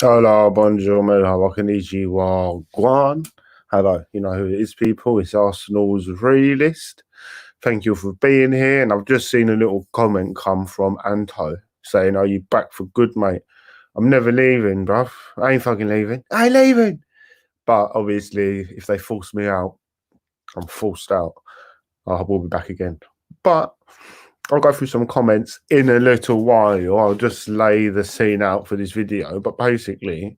Hola, bonjour, merhaba, konnichiwa, guan. Hello, you know who it is, people. It's Arsenal's realist. Thank you for being here. And I've just seen a little comment come from Anto saying, "Are you back for good, mate?" I'm never leaving, bruv. I ain't fucking leaving. I ain't leaving. But obviously, if they force me out, I'm forced out. I will be back again. But I'll go through some comments in a little while. I'll just lay the scene out for this video. But basically,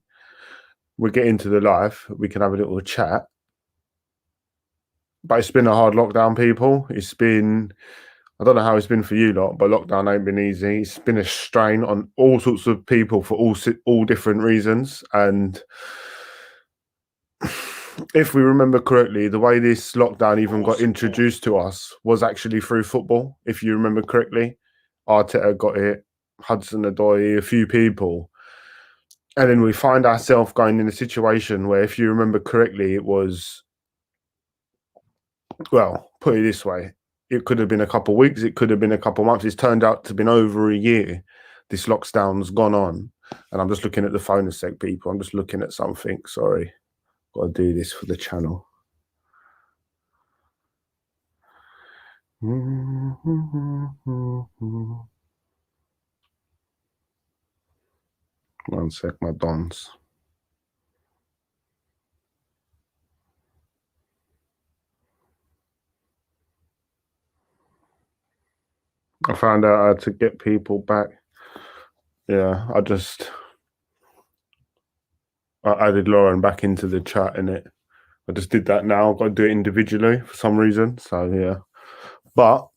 we'll get into the live. We can have a little chat. But it's been a hard lockdown, people. I don't know how it's been for you lot, but lockdown ain't been easy. It's been a strain on all sorts of people for all different reasons. And if we remember correctly, the way this lockdown even got introduced to us was actually through football. If you remember correctly, Arteta got it, Hudson-Odoi, a few people. And then we find ourselves going in a situation where, if you remember correctly, it was, well, put it this way, it could have been a couple of weeks, it could have been a couple of months. It's turned out to have been over a year. This lockdown's gone on. And I'm just looking at the phone a sec, people. I'm just looking at something. Sorry. Got to do this for the channel. One sec, my dons. I found out how to get people back. Yeah, I added Lauren back into the chat in it. I just did that now. I've got to do it individually for some reason. So yeah. But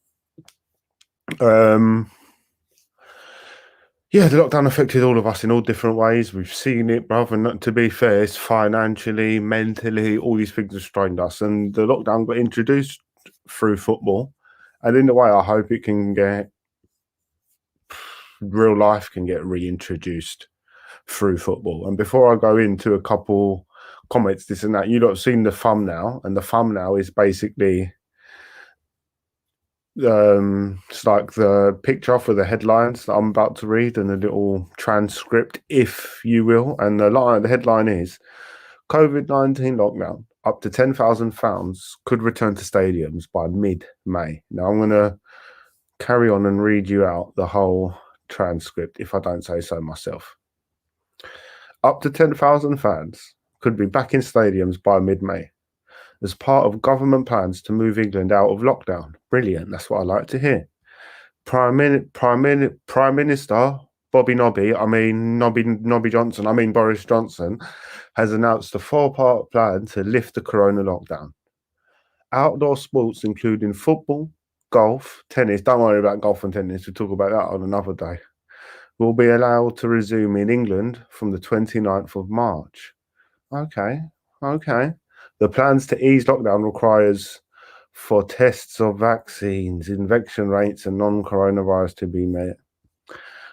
yeah, the lockdown affected all of us in all different ways. We've seen it, brother. And to be fair, it's financially, mentally, all these things have strained us. And the lockdown got introduced through football. And in a way, I hope it can get, real life can get reintroduced through football. And before I go into a couple comments, this and that, you lot have seen the thumbnail. And the thumbnail is basically it's like the picture for the headlines that I'm about to read and a little transcript, if you will. And the headline is COVID-19 lockdown, up to 10,000 fans could return to stadiums by mid-May. Now I'm going to carry on and read you out the whole transcript, if I don't say so myself. Up to 10,000 fans could be back in stadiums by mid-May as part of government plans to move England out of lockdown. Brilliant. That's what I like to hear. Prime Minister Nobby Johnson, Boris Johnson, has announced a 4-part plan to lift the corona lockdown. Outdoor sports, including football, golf, tennis, don't worry about golf and tennis, we'll talk about that on another day, will be allowed to resume in England from the 29th of March. Okay. The plans to ease lockdown requires for tests of vaccines, infection rates, and non-coronavirus to be met.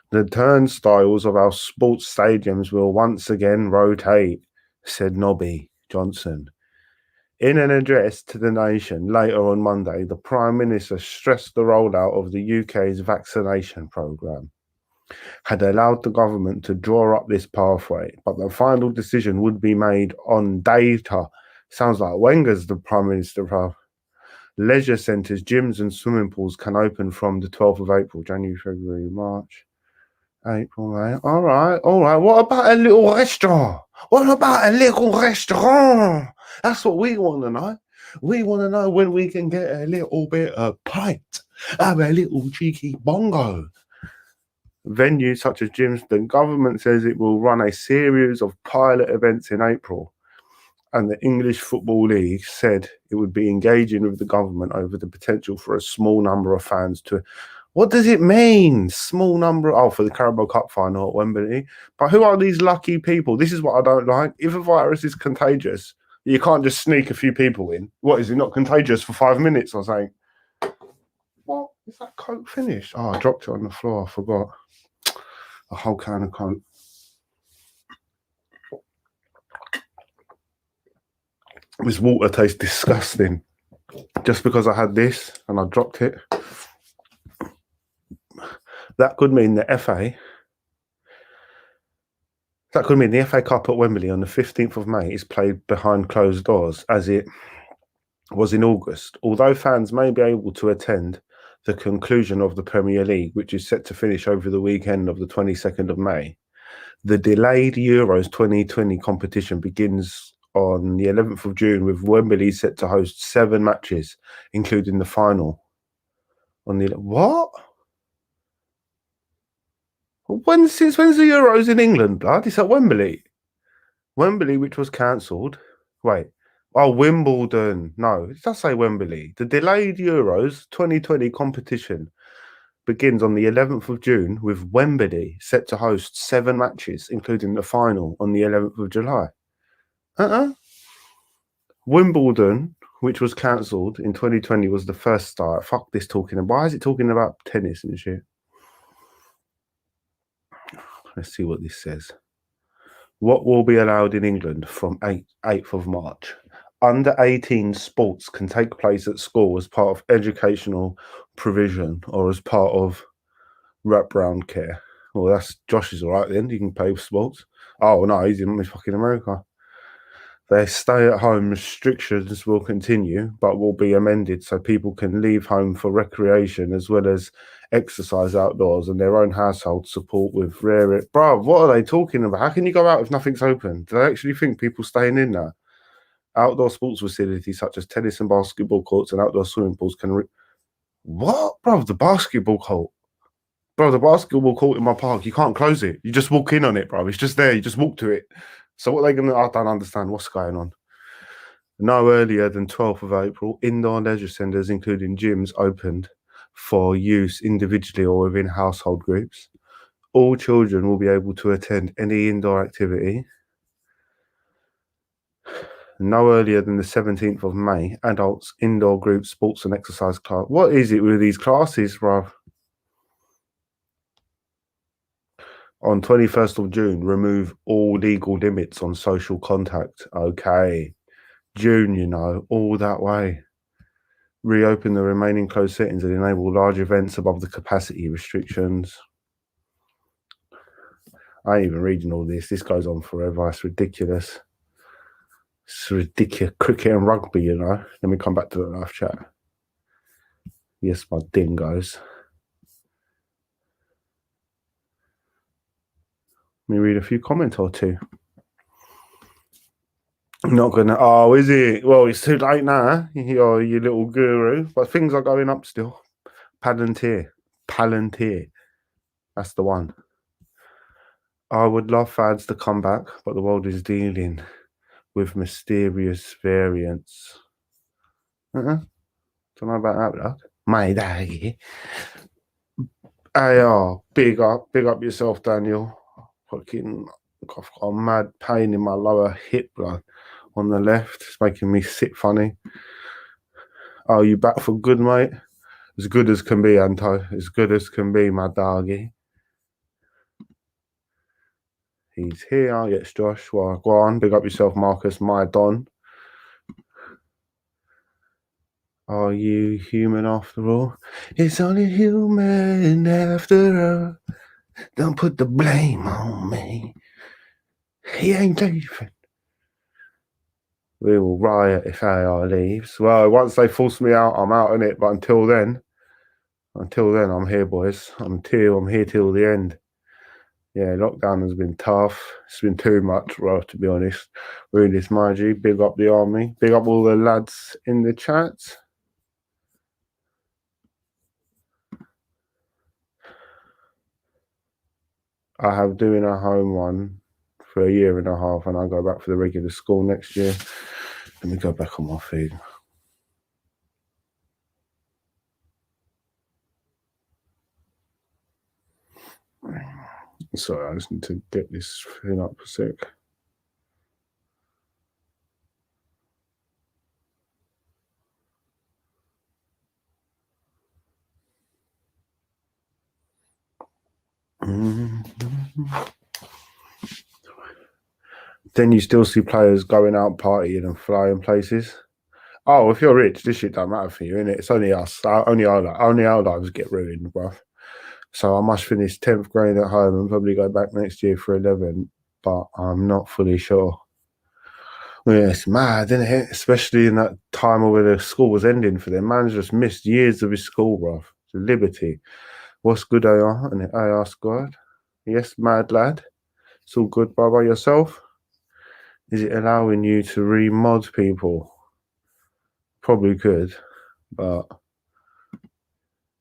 The turnstiles of our sports stadiums will once again rotate, said Nobby Johnson. In an address to the nation later on Monday, the Prime Minister stressed the rollout of the UK's vaccination programme had allowed the government to draw up this pathway, but the final decision would be made on data. Sounds like Wenger's the Prime Minister. Leisure centres, gyms and swimming pools can open from the 12th of April, January, February, March, April, May. All right. What about a little restaurant? That's what we want to know. We want to know when we can get a little bit of pint, have a little cheeky bongo. Venues such as gyms, the government says it will run a series of pilot events in April. And the English Football League said it would be engaging with the government over the potential for a small number of fans to... What does it mean? Small number? Oh, for the Carabao Cup final at Wembley. But who are these lucky people? This is what I don't like. If a virus is contagious, you can't just sneak a few people in. What, is it not contagious for 5 minutes or something? What? Is that Coke finished? Oh, I dropped it on the floor. I forgot. A whole can of Coke. This water tastes disgusting. Just because I had this and I dropped it. That could mean the FA That could mean the FA Cup at Wembley on the 15th of May is played behind closed doors, as it was in August. Although fans may be able to attend the conclusion of the Premier League, which is set to finish over the weekend of the 22nd of May, the delayed Euros 2020 competition begins on the 11th of June, with Wembley set to host 7 matches, including the final. On the what? Since when's the Euros in England, blood? It's at Wembley. Wembley, which was cancelled. Wait. Oh, Wimbledon. No, it does say Wembley. The delayed Euros 2020 competition begins on the 11th of June, with Wembley set to host 7 matches, including the final on the 11th of July. Wimbledon, which was cancelled in 2020, was the first start. Fuck this talking about. Why is it talking about tennis and shit? Let's see what this says. What will be allowed in England from 8th of March? Under 18 sports can take place at school as part of educational provision or as part of wraparound care. Well, that's Josh is all right then. You can play with sports. Oh, no, he's in fucking America. Their stay-at-home restrictions will continue, but will be amended so people can leave home for recreation as well as exercise outdoors and their own household support with rare... Bro, what are they talking about? How can you go out if nothing's open? Do they actually think people staying in there? Outdoor sports facilities such as tennis and basketball courts and outdoor swimming pools can... What? Bro, the basketball court. Bro, the basketball court in my park, you can't close it. You just walk in on it, bro. It's just there. You just walk to it. So what are they going to... I don't understand what's going on. No earlier than 12th of April, indoor leisure centres, including gyms, opened for use individually or within household groups. All children will be able to attend any indoor activity. No earlier than the 17th of May, adults, indoor groups, sports and exercise class. What is it with these classes, bro? On 21st of June, remove all legal limits on social contact. Okay. June, you know, all that way. Reopen the remaining closed settings and enable large events above the capacity restrictions. I ain't even reading all this. This goes on forever. It's ridiculous. It's ridiculous. Cricket and rugby, you know. Let me come back to the live chat. Yes, my dingoes. Let me read a few comments or two. I'm not gonna. Oh, is it? Well, it's too late now. You're you little guru. But things are going up still. Palantir. That's the one. I would love fads to come back, but the world is dealing with mysterious variants. Don't know about that, blood. My day. Hey, big up yourself, Daniel. Fucking, I've got a mad pain in my lower hip, blood, on the left. It's making me sit funny. Oh, you back for good, mate? As good as can be, Anto. As good as can be, my doggy. He's here. Yes, Josh. Well, go on. Big up yourself, Marcus. My Don. Are you human after all? It's only human after all. Don't put the blame on me. He ain't leaving. We will riot if AI leaves. Well, once they force me out, I'm out in it. But until then, I'm here, boys. I'm here till the end. Yeah, lockdown has been tough. It's been too much, bro, to be honest. Really, it's Margie. Big up the army. Big up all the lads in the chat. I have doing a home one for a year and a half, and I go back for the regular school next year. Let me go back on my feed. Sorry, I just need to get this thing up a sec. Then you still see players going out partying and flying places. Oh, if you're rich, this shit don't matter for you, innit? It's only us. Only our lives get ruined, bruv. So I must finish 10th grade at home and probably go back next year for 11. but I'm not fully sure. Yeah, it's mad, isn't it? Especially in that time where the school was ending for them. Man's just missed years of his school, bruv. It's Liberty. What's good, AR? And AR squad? Yes, mad lad. It's all good, brother. Yourself? Is it allowing you to remod people? Probably could, but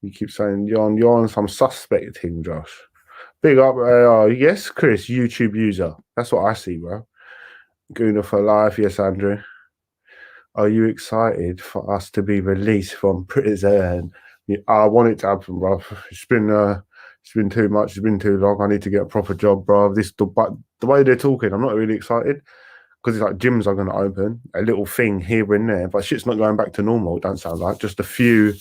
you keep saying you're on some suspect thing, Josh. Big up, AR. Yes, Chris, YouTube user. That's what I see, bro. Guna for life. Yes, Andrew. Are you excited for us to be released from prison? Yeah, I want it to happen, bro. It's been too much. It's been too long. I need to get a proper job, bro. But the way they're talking, I'm not really excited because it's like gyms are going to open, a little thing here and there, but shit's not going back to normal. It don't sound like just a few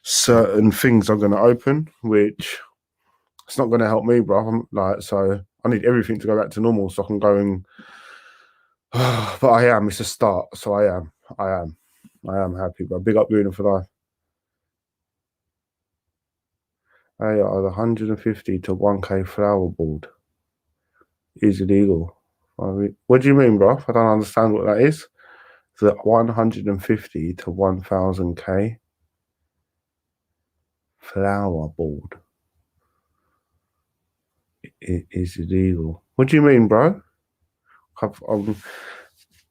certain things are going to open, which it's not going to help me, bro. So I need everything to go back to normal so I can go and. But I am. It's a start, so I am happy, bro. Big up Luna for life. Hey, the 150 to 1K flower board is illegal. What do you mean, bro? I don't understand what that is. The 150 to 1000K flower board is illegal. What do you mean, bro?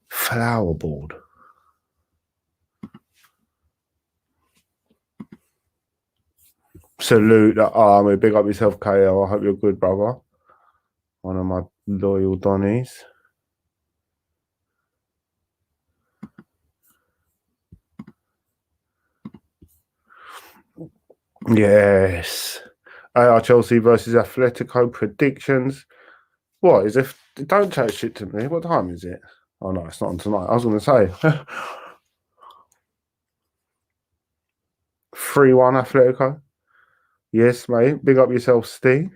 Flower board. Salute that army. Big up yourself, KO. I hope you're good, brother. One of my loyal Donnies. Yes. AR Chelsea versus Atletico predictions. What is it? Don't chat shit to me. What time is it? Oh no, it's not on tonight. I was going to say 3-1 Atletico. Yes, mate. Big up yourself, Steve.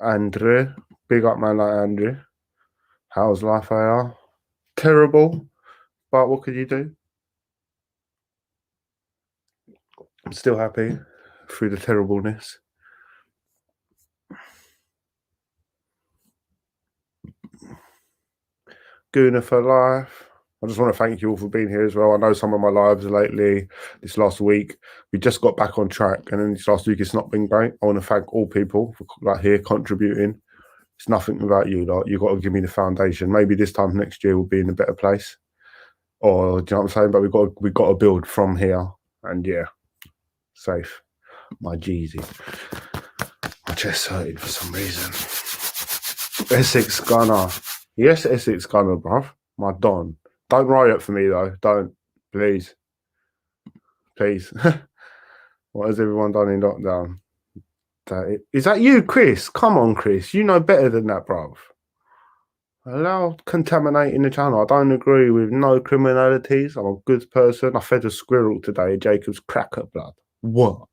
Andrew. Big up man like Andrew. How's life, AR? Terrible. But what could you do? I'm still happy through the terribleness. Guna for life. I just want to thank you all for being here as well. I know some of my lives lately, this last week, we just got back on track, and then this last week it's not been great. I want to thank all people for here contributing. It's nothing about you, like you've got to give me the foundation. Maybe this time next year we'll be in a better place. Or do you know what I'm saying? But we've got to build from here. And yeah, safe. My Jeezy. My chest hurting for some reason. Essex Gunner. Yes, Essex Gunner, bruv. My Don. Don't riot for me though. Don't. Please. Please. What has everyone done in lockdown? Is that you, Chris? Come on, Chris. You know better than that, bruv. Allow contaminating the channel. I don't agree with no criminalities. I'm a good person. I fed a squirrel today, Jacob's cracker blood. What?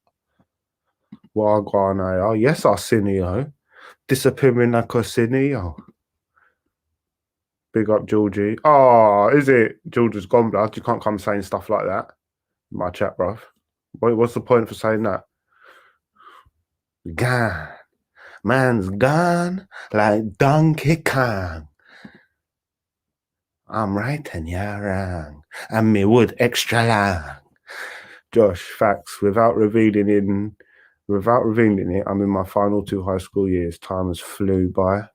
Wagwan, yes, Arsenio. Disappearing like Arsenio. Big up, Georgie. Oh, is it? Georgie's gone, blood. You can't come saying stuff like that. My chat, bruv. What's the point for saying that? Gone. Man's gone like Donkey Kong. I'm right and you're wrong. And me wood extra long. Josh, facts. Without revealing it, I'm in my final 2 high school years. Time has flew by.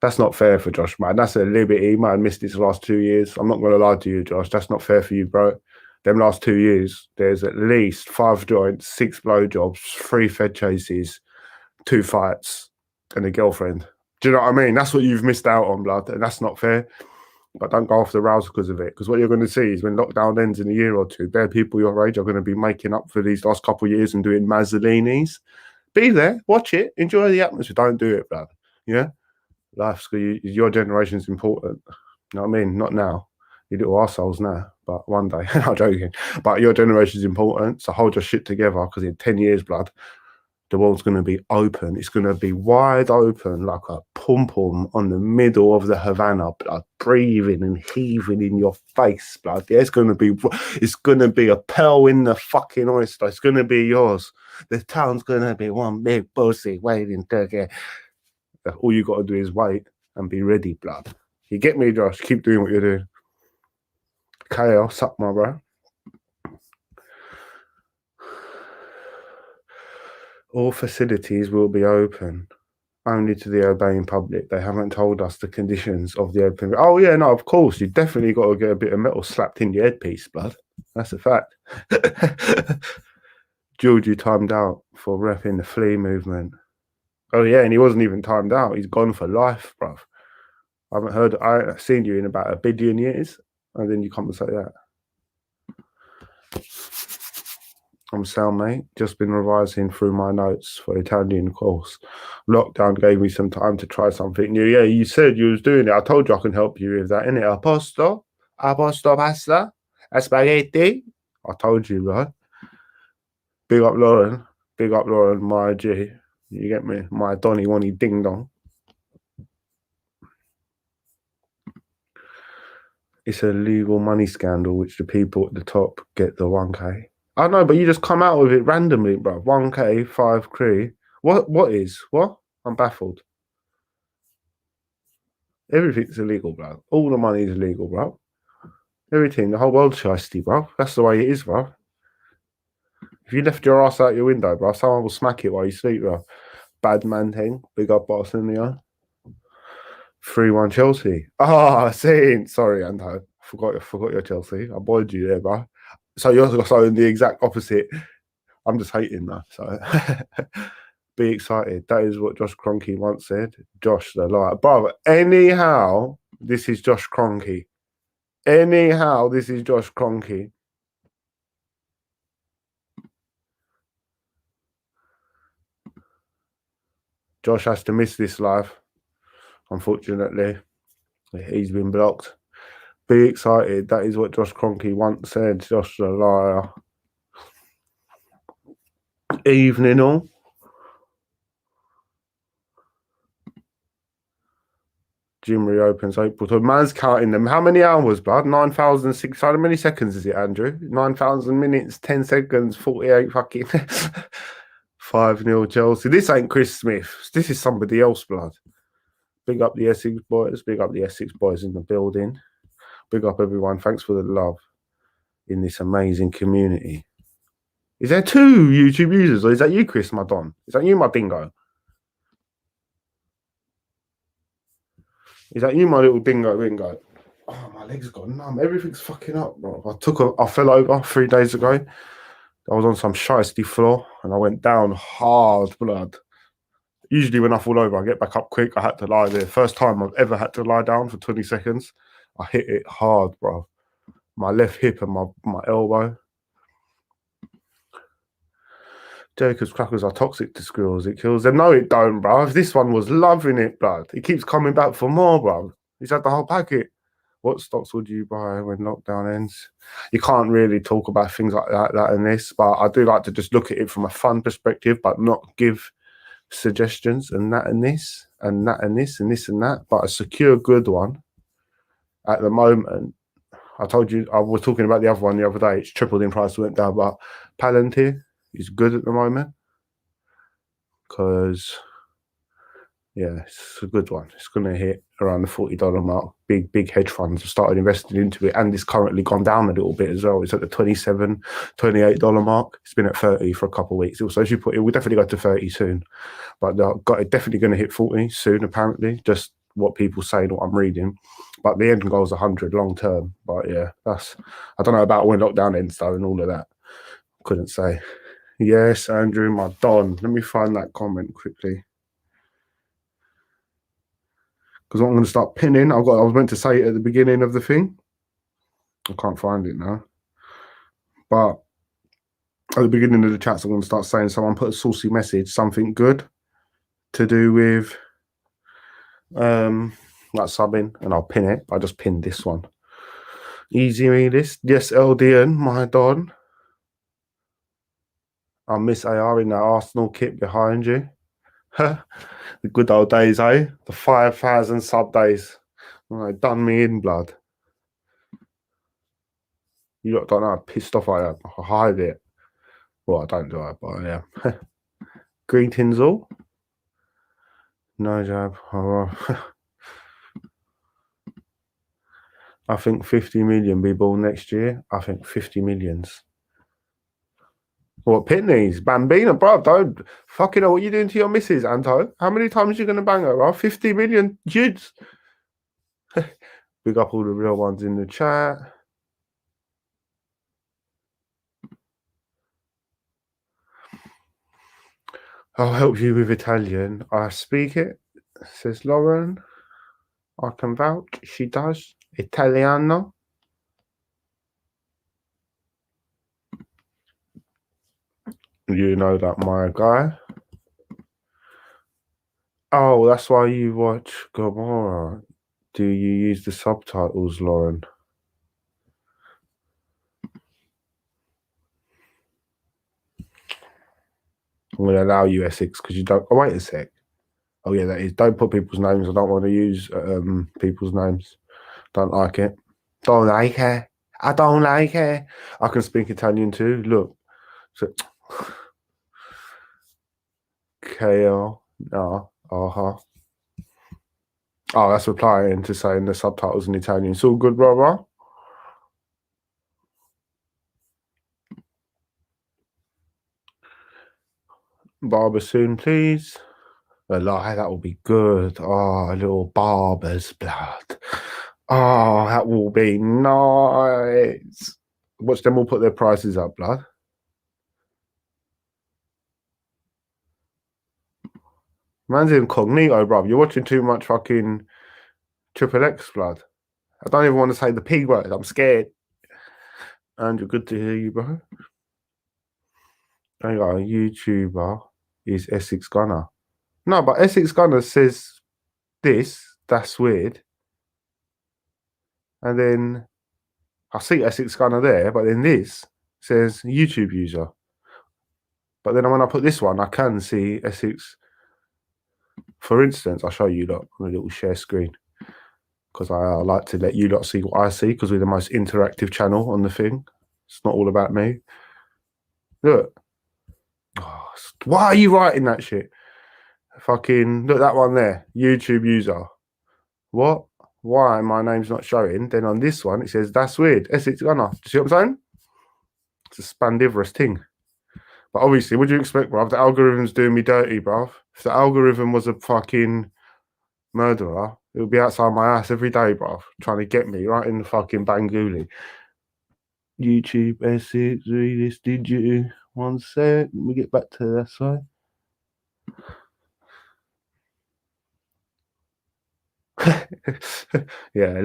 That's not fair for Josh, man. That's a liberty. He might have missed his last 2 years. I'm not going to lie to you, Josh. That's not fair for you, bro. Them last 2 years, there's at least 5 joints, 6 blowjobs, 3 fed chases, 2 fights, and a girlfriend. Do you know what I mean? That's what you've missed out on, blood, and that's not fair. But don't go off the rails because of it. Because what you're going to see is when lockdown ends in a year or two, bare people your age are going to be making up for these last couple of years and doing Mazzolinis. Be there, watch it, enjoy the atmosphere. Don't do it, blood. Yeah? Life's your generation's important. You know what I mean? Not now. You little arseholes now. But one day. I'm joking. But your generation's important. So hold your shit together because in 10 years, blood, the world's going to be open. It's going to be wide open like a pom-pom on the middle of the Havana, blood, breathing and heaving in your face, blood. Yeah, it's going to be a pearl in the fucking oyster. It's going to be yours. The town's going to be one big pussy waiting to get. That's all you got to do is wait and be ready, blood. You get me, Josh? Keep doing what you're doing. Chaos, suck my bro. All facilities will be open only to the obeying public. They haven't told us the conditions of the open. Oh yeah, no, of course. You definitely got to get a bit of metal slapped in your headpiece, blood. That's a fact. Georgie timed out for repping the flea movement. Oh yeah, and he wasn't even timed out. He's gone for life, bruv. I've seen you in about 1 billion years, and then you come and say that. I'm Sal, mate. Just been revising through my notes for Italian course. Lockdown gave me some time to try something new. Yeah, you said you was doing it. I told you I can help you with that, innit? Aposto pasta, spaghetti. I told you, right? Big up Lauren, my G. You get me? My Donny Wonny Ding Dong. It's a legal money scandal, which the people at the top get the 1K. I know, but you just come out with it randomly, bro. 1K, 5K. What is? What? I'm baffled. Everything's illegal, bro. All the money is illegal, bro. Everything, the whole world's shiesty, bro. That's the way it is, bro. If you left your ass out your window, bro, someone will smack it while you sleep, bro. Bad man thing. Big up Barcelona. 3-1 Chelsea. Ah, Saint. Sorry, Anto. Forgot your Chelsea. I boiled you there, bro. So you're also in the exact opposite. I'm just hating now. So be excited. That is what Josh Kroenke once said. Josh the liar. Bro, anyhow, this is Josh Kroenke. Anyhow, this is Josh Kroenke. Josh has to miss this live. Unfortunately, he's been blocked. Be excited. That is what Josh Kroenke once said. Josh the liar. Evening all. Gym reopens April. So man's counting them. How many hours, blood? 9,600. How many seconds is it, Andrew? 9,000 minutes, 10 seconds, 48 fucking 5-0 Chelsea. This ain't Chris Smith. This is somebody else, blood. Big up the Essex boys. Big up the Essex boys in the building. Big up everyone. Thanks for the love in this amazing community. Is there 2 YouTube users, or is that you, Chris, my Don? Is that you, my dingo? Is that you, my little dingo? Oh, my legs got numb. Everything's fucking up, bro. I fell over 3 days ago. I was on some shiesty floor and I went down hard, blood. Usually when I fall over, I get back up quick. I had to lie there. First time I've ever had to lie down for 20 seconds. I hit it hard, bro. My left hip and my elbow. Jacob's crackers are toxic to squirrels. It kills them. No, it don't, bro. This one was loving it, blood. It keeps coming back for more, bro. He's had the whole packet. What stocks would you buy when lockdown ends? You can't really talk about things like that in this, but I do like to just look at it from a fun perspective, but not give suggestions and that and this and that and this and this and that. But a secure good one at the moment. I told you I was talking about the other one the other day. It's tripled in price, went down, but Palantir is good at the moment because yeah, it's a good one. It's going to hit around the $40 mark. Big hedge funds have started investing into it, and it's currently gone down a little bit as well. It's at the $27, $28 mark. It's been at 30 for a couple of weeks. Also, as you put it, we'll definitely go to 30 soon, but they're definitely going to hit 40 soon, apparently. Just what people say and what I'm reading. But the end goal is 100 long term. But yeah, I don't know about when lockdown ends though and all of that. Couldn't say. Yes, Andrew, my Don. Let me find that comment quickly. Because I'm going to start pinning. I was meant to say it at the beginning of the thing. I can't find it now. But at the beginning of the chats, I'm going to start saying someone put a saucy message, something good to do with like subbing, and I'll pin it. I just pinned this one. Easy me this. Yes, LDN, my Don. I miss AR in that Arsenal kit behind you. The good old days, eh? The 5,000 sub days. They done me in, blood. You don't know how pissed off I am. I hide it. Well, I don't do it, but yeah. Greetings all. No jab. I think 50 million be born next year. I think 50 millions. What, Pitneys? Bambina, bro, don't fucking know what you doing to your missus, Anto. How many times you gonna bang her, bro? 50 million dudes. Big up all the real ones in the chat. I'll help you with Italian. I speak it, says Lauren. I can vouch. She does. Italiano. You know that, my guy. Oh, that's why you watch Gomorrah. Do you use the subtitles, Lauren? I'm going to allow you, Essex, because you don't... Oh, wait a sec. Oh, yeah, that is. Don't put people's names. I don't want to use people's names. Don't like it. Don't like it. I don't like it. I can speak Italian too. Look. So, KL. No. Uh-huh. Oh, that's replying to saying the subtitles in Italian. It's all good, brother. Barber soon, please. A lie, that will be good. Oh, a little barber's blood. Oh, that will be nice. Watch them all put their prices up, blood. Man's incognito, bruv. You're watching too much fucking Triple X, blood. I don't even want to say the P word. I'm scared. Andrew, good to hear you, bro. There you go. YouTuber is Essex Gunner. No, but Essex Gunner says this. That's weird. And then I see Essex Gunner there, but then this says YouTube user. But then when I put this one, I can see Essex. For instance, I'll show you lot on a little share screen because I like to let you lot see what I see because we're the most interactive channel on the thing. It's not all about me. Look. Oh, why are you writing that shit? Fucking look, that one there. YouTube user. What? Why my name's not showing? Then on this one, it says, that's weird. Essex Gunner. Do you see what I'm saying? It's a spandivorous thing. But obviously, what do you expect, bruv? The algorithm's doing me dirty, bruv. If the algorithm was a fucking murderer, it would be outside my ass every day, bruv, trying to get me right in the fucking Banguli. YouTube Essex, read this, did you? 1 sec. Let me get back to that side. Yeah,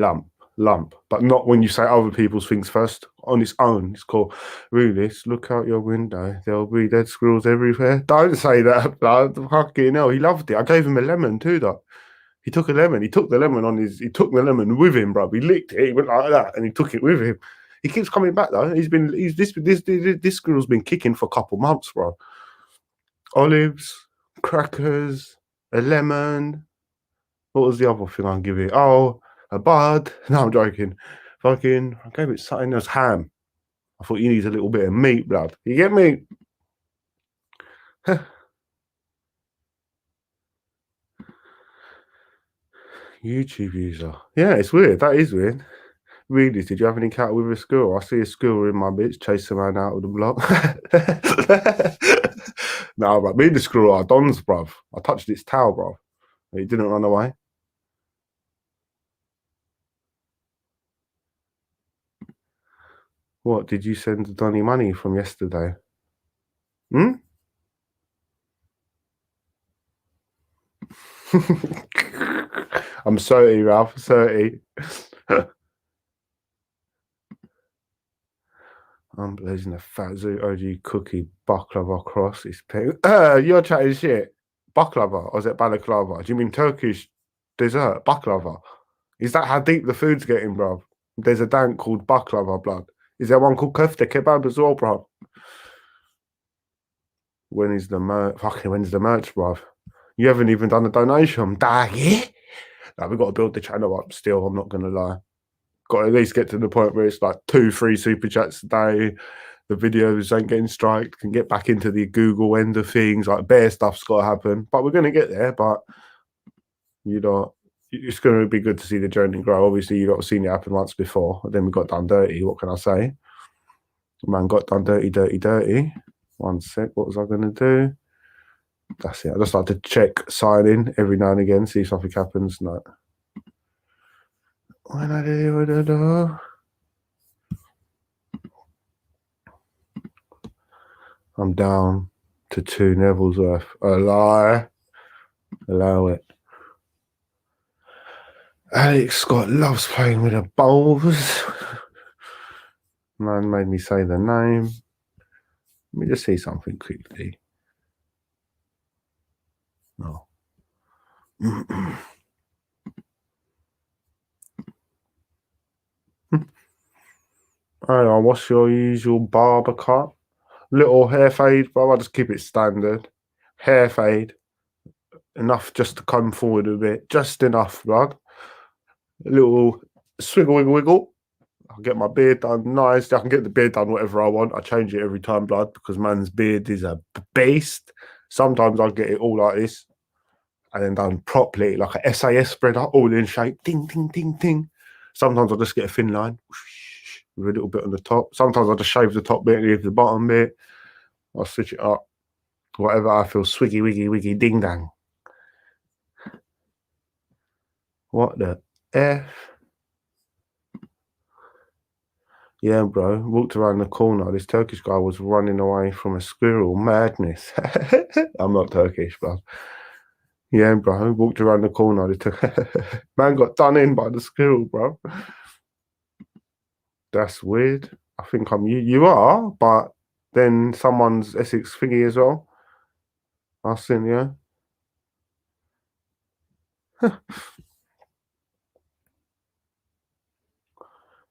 lump, but not when you say other people's things first. On its own, it's called Rulis. Look out your window. There'll be dead squirrels everywhere. Don't say that, blood. Fucking hell, he loved it. I gave him a lemon too, though. He took a lemon. He took the lemon on his. He took the lemon with him, bro. He licked it. He went like that, and he took it with him. He keeps coming back though. This squirrel's been kicking for a couple months, bro. Olives, crackers, a lemon. What was the other thing I'll give it? Oh, a bud. No, I'm joking. Fucking, I gave it something else. Ham. I thought you need a little bit of meat, blood. You get me? YouTube user. Yeah, it's weird. That is weird. Really, did you have any encounter with a squirrel? I see a squirrel in my bitch, chase a man out of the block. No, bro. Me and the squirrel are dons, bruv. I touched its tail, bruv. It didn't run away. What, did you send Donny money from yesterday? Hmm? I'm 30, Ralph. 30. I'm blazing a fat zoo OG cookie baklava cross. It's pink. You're chatting shit. Baklava, or is it balaclava? Do you mean Turkish dessert? Baklava. Is that how deep the food's getting, bro? There's a dank called baklava, blood. Is there one called kofta kebab as well, bro? When is the merch? Fucking when's the merch, bro? You haven't even done a donation. Yeah? Like, we've got to build the channel up still, I'm not going to lie. Got to at least get to the point where it's like 2-3 super chats a day. The videos ain't getting striked. Can get back into the Google end of things. Like, bare stuff's got to happen. But we're going to get there. But You know, it's going to be good to see the journey grow. Obviously, you got seen it happen once before. Then we got done dirty. What can I say? Man got done dirty, dirty, dirty. 1 sec. What was I going to do? That's it. I just like to check sign in every now and again, see if something happens. No. When I do. I'm down to 2 Neville's worth. A lie. Allow it. Alex Scott loves playing with the balls. Man made me say the name. Let me just see something quickly. No. Oh, what's your usual barber cut? Little hair fade, bro. I just keep it standard. Hair fade. Enough just to come forward a bit. Just enough, bro. A little swiggle, wiggle, wiggle. I'll get my beard done nice. I can get the beard done whatever I want. I change it every time, blood, because man's beard is a beast. Sometimes I get it all like this and then done properly, like a SAS spreader, all in shape. Ding, ding, ding, ding. Sometimes I'll just get a thin line with a little bit on the top. Sometimes I'll just shave the top bit and leave the bottom bit. I'll switch it up. Whatever I feel, swiggy, wiggy, wiggy, ding, dang. What the F? Yeah, bro. Walked around the corner. This Turkish guy was running away from a squirrel. Madness. I'm not Turkish, bro. Yeah, bro. Walked around the corner. Man got done in by the squirrel, bro. That's weird. I think I'm you. You are, but then someone's Essex thingy as well. I've seen, yeah.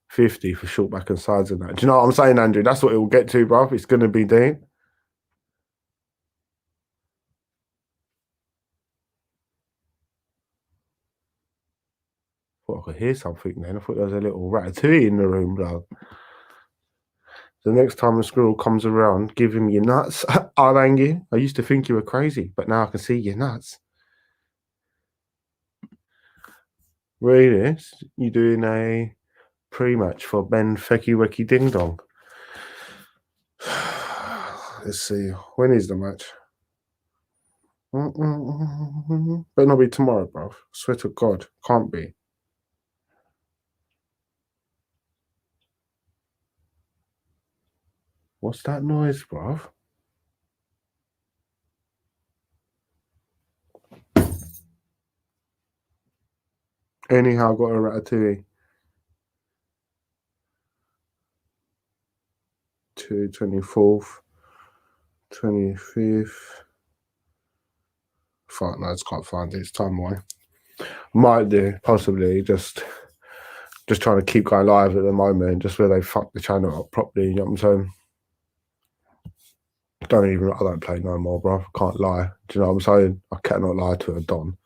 50 for short back and sides and that. Do you know what I'm saying, Andrew? That's what it will get to, bro. It's going to be deep. I thought I could hear something then. I thought there was a little ratatouille in the room, bro. The next time a squirrel comes around, give him your nuts. I'll hang you. I used to think you were crazy, but now I can see your nuts. Really? You doing a pre-match for Ben Fecky Wecky Ding Dong? Let's see. When is the match? Better not be tomorrow, bro. Swear to God. Can't be. What's that noise, bro? Anyhow, got a ratatouille. 24th, 25th. Fuck, no, I just can't find it. It's time away. Might do, possibly. Just trying to keep going live at the moment, just where they fuck the channel up properly, you know what I'm saying? I don't play no more, bro. Can't lie. Do you know what I'm saying? I cannot lie to a Don.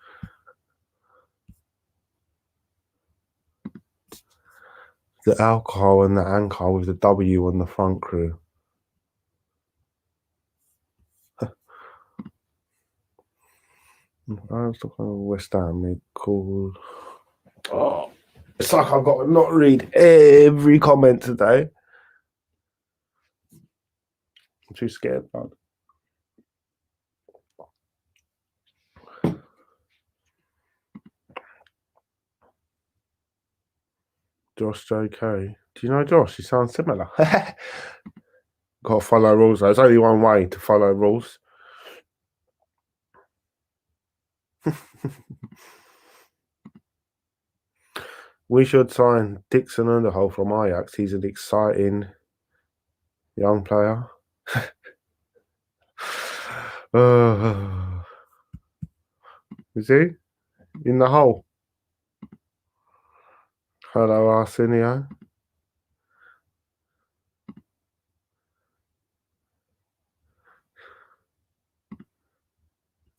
The alcohol and the anchor with the W on the front crew. I was talking about West Ham, called. Oh, it's like I've got to not read every comment today. I'm too scared, man. Josh JK. Do you know Josh? He sounds similar. Got to follow rules. There's only one way to follow rules. We should sign Dixon Underhill from Ajax. He's an exciting young player. Is he in the hole? Hello, Arsenio.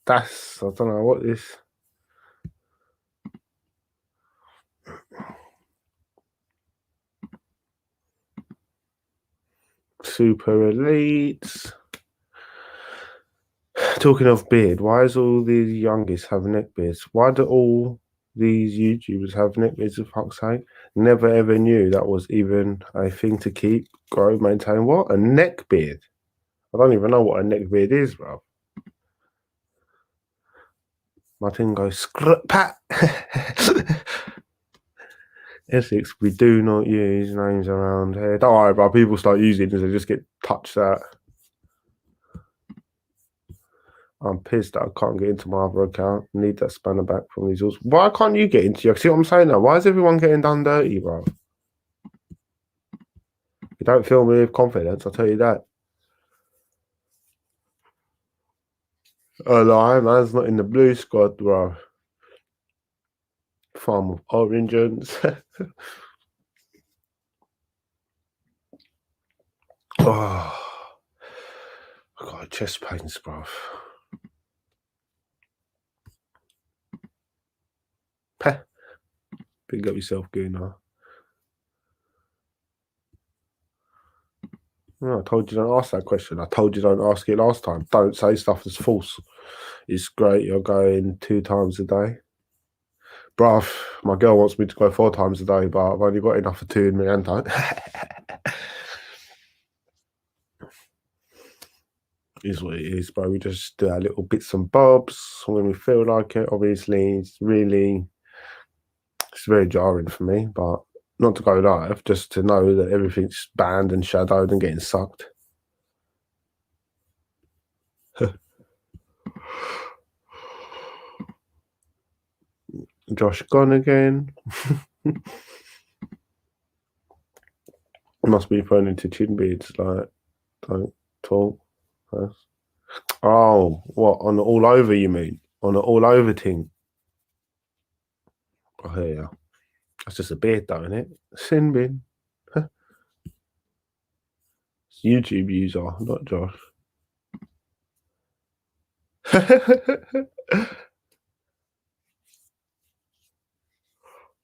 I don't know what this. Super Elites. talking of beard, why is all these youngest have neck beards? Why do all these YouTubers have neck beards, for fuck's sake? Never ever knew that was even a thing to keep, grow, maintain. What? A neck beard? I don't even know what a neck beard is, bro. My thing goes, pat. Essex, we do not use names around here. Don't worry, bro. People start using it, they just get touched out. I'm pissed that I can't get into my other account. Need that spanner back from these rules. Why can't you get into your? See what I'm saying now? Why is everyone getting done dirty, bro? You don't fill me with confidence, I'll tell you that. Oh, no, man's not in the blue squad, bro. Farm of oranges. Oh, I got chest pains, bro. Big up yourself, Gooner. No, I told you don't ask that question. I told you don't ask it last time. Don't say stuff that's false. It's great you're going 2 times a day. Bruv, my girl wants me to go 4 times a day, but I've only got enough for 2 in me, and I is what it is, bro. We just do our little bits and bobs when we feel like it. Obviously, it's very jarring for me, but not to go live, just to know that everything's banned and shadowed and getting sucked. Josh gone again. Must be thrown into chin beads, like, don't talk. Oh, what, on the all over, you mean? On the all over thing? Oh, here you are. That's just a beard, though, isn't it? Sin bin. YouTube user, not Josh.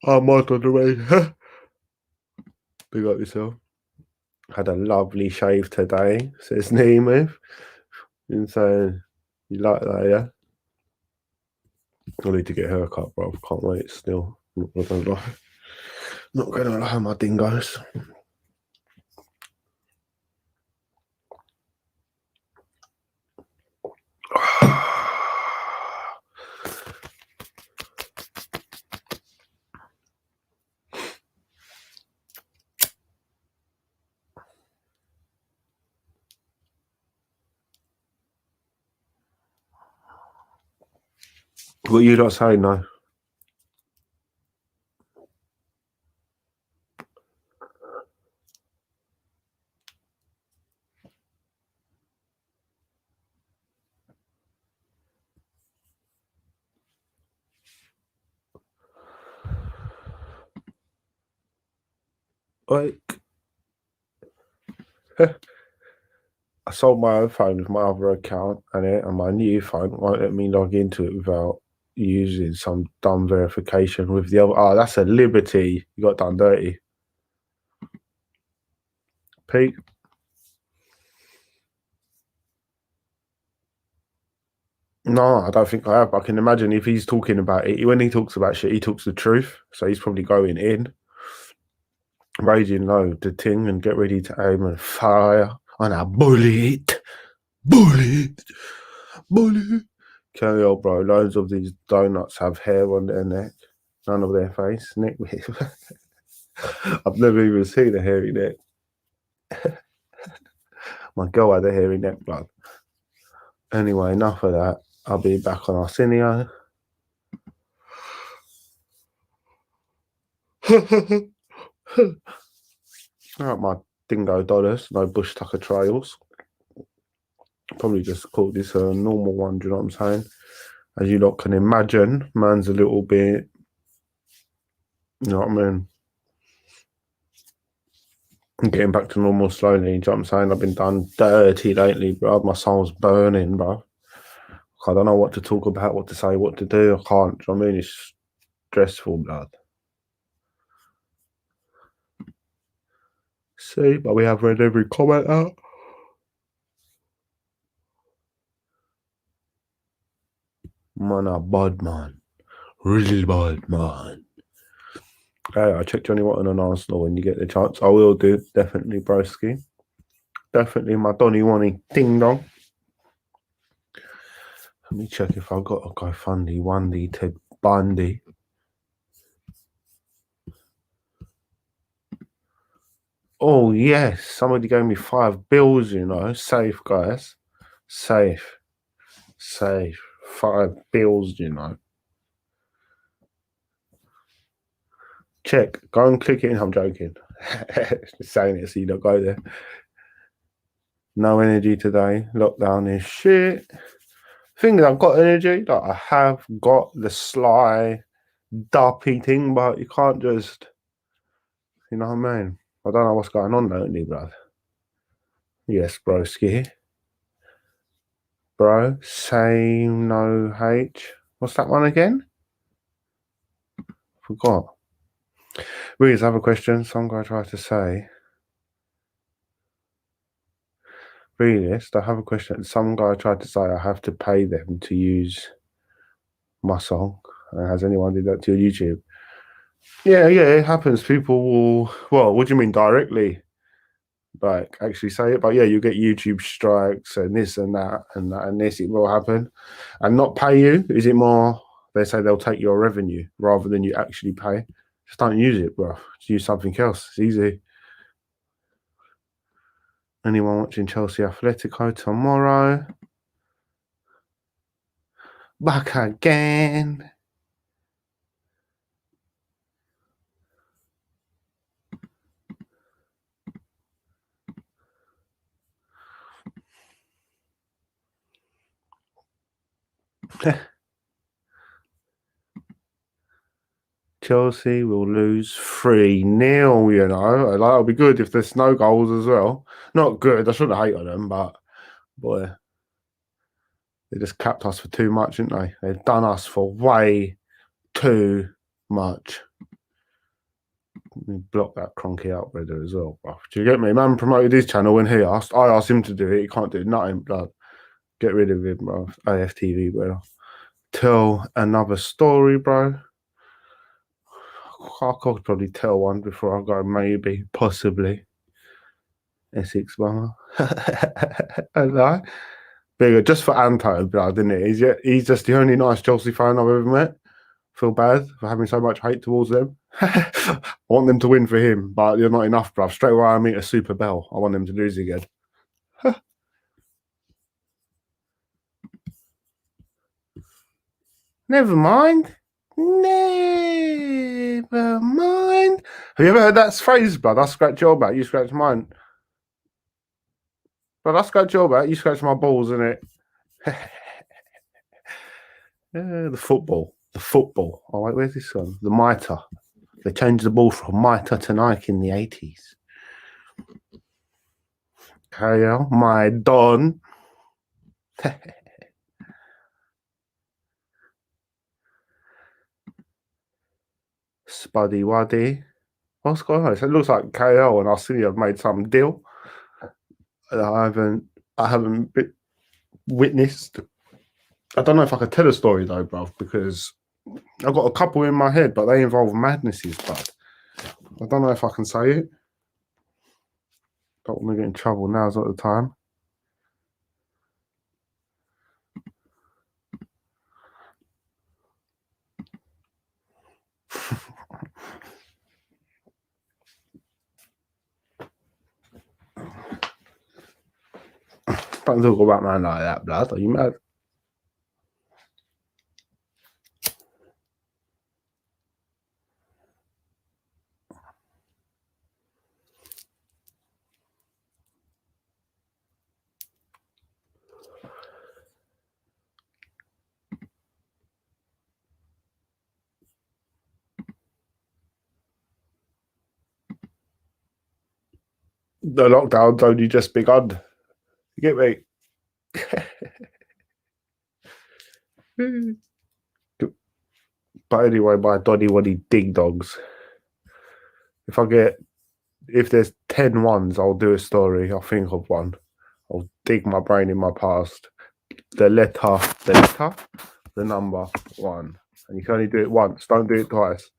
I'm on the way. Big up yourself. Had a lovely shave today, says Nemeth. And so, you like that, yeah? I need to get a haircut, bro. Can't wait still. Not gonna lie, my dingoes. What you not saying, no? Like, I sold my own phone with my other account and my new phone won't let me log into it without using some dumb verification with the other. Oh, that's a liberty. You got done dirty. Pete? No, I don't think I have. I can imagine if he's talking about it, when he talks about shit, he talks the truth. So he's probably going in, raging low the ting and get ready to aim and fire on a bullet. Bullet. Carry on, bro. Loads of these donuts have hair on their neck, none of their face. Neck. I've never even seen a hairy neck. My girl had a hairy neck, blood. Anyway, enough of that. I'll be back on Arsenio. Alright, my dingo dollars, no bush tucker trails. Probably just call this a normal one, do you know what I'm saying? As you lot can imagine, man's a little bit, you know what I mean? I'm getting back to normal slowly, do you know what I'm saying? I've been done dirty lately, bro. My soul's burning, bro. I don't know what to talk about, what to say, what to do. I can't, do you know what I mean? It's stressful, blood. See, but we have read every comment out. Man, a bad man. Really bad man. I check Johnny Watton on Arsenal when you get the chance. I will do. Definitely, broski. Definitely my Donny Wanny ding dong. Let me check if I've got a GoFundMe, Wendy, Ted Bundy. Oh, yes. Somebody gave me $5 you know. Safe, guys. Safe. $5 you know. Check. Go and click it in. I'm joking. Just saying it so you don't go there. No energy today. Lockdown is shit. Thing is, I've got energy. Like, I have got the sly, duppy thing, but you can't just, you know what I mean? I don't know what's going on lately, bruv. Yes, broski. Bro, same no H. What's that one again? Forgot. Readers, I have a question. Some guy tried to say. Readers, I have a question. Some guy tried to say I have to pay them to use my song. Has anyone did that to your YouTube? Yeah, it happens. People will. Well, what do you mean directly? Like actually say it, but yeah, you get YouTube strikes and this and that and that and this. It will happen, and not pay you. Is it more? They say they'll take your revenue rather than you actually pay. Just don't use it, bro. Just use something else. It's easy. Anyone watching Chelsea Atletico tomorrow? Back again. Chelsea will lose 3-0, you know. Like, it'll be good if there's no goals as well. Not good. I shouldn't hate on them, but boy, they just capped us for too much, didn't they? They've done us for way too much. Block that Cronky outbreeder as well, bro. Do you get me? Man promoted his channel when I asked him to do it. He can't do nothing, blood. Get rid of him, bro. AFTV, bro. Tell another story, bro. I could probably tell one before I go, maybe, possibly. Essex bar. I lie. Bigger, just for Anto, blood, isn't it? He's just the only nice Chelsea fan I've ever met. Feel bad for having so much hate towards them. I want them to win for him, but you're not enough, bruv. Straight away, I meet a Super Bell. I want them to lose again. Never mind. Never mind. Have you ever heard that phrase, blood? I scratch your back, you scratch mine. But I scratch your back, you scratch my balls, innit? The football. Oh, wait, where's this one? The mitre. They changed the ball from mitre to Nike in the 80s. KL, my Don. Spuddy Waddy. What's going on? It looks like KL and Arsenio have made some deal. I haven't witnessed. I don't know if I could tell a story though, bruv, because I've got a couple in my head, but they involve madnesses, bud. I don't know if I can say it. Don't want to get in trouble. Now's not the time. Don't talk about man like that, blood. Are you mad? The lockdown's only just begun. You get me? But anyway, my Donny Waddy Dig Dogs. If there's 10 ones, I'll do a story. I'll think of one. I'll dig my brain in my past. The letter the number 1. And you can only do it once. Don't do it twice.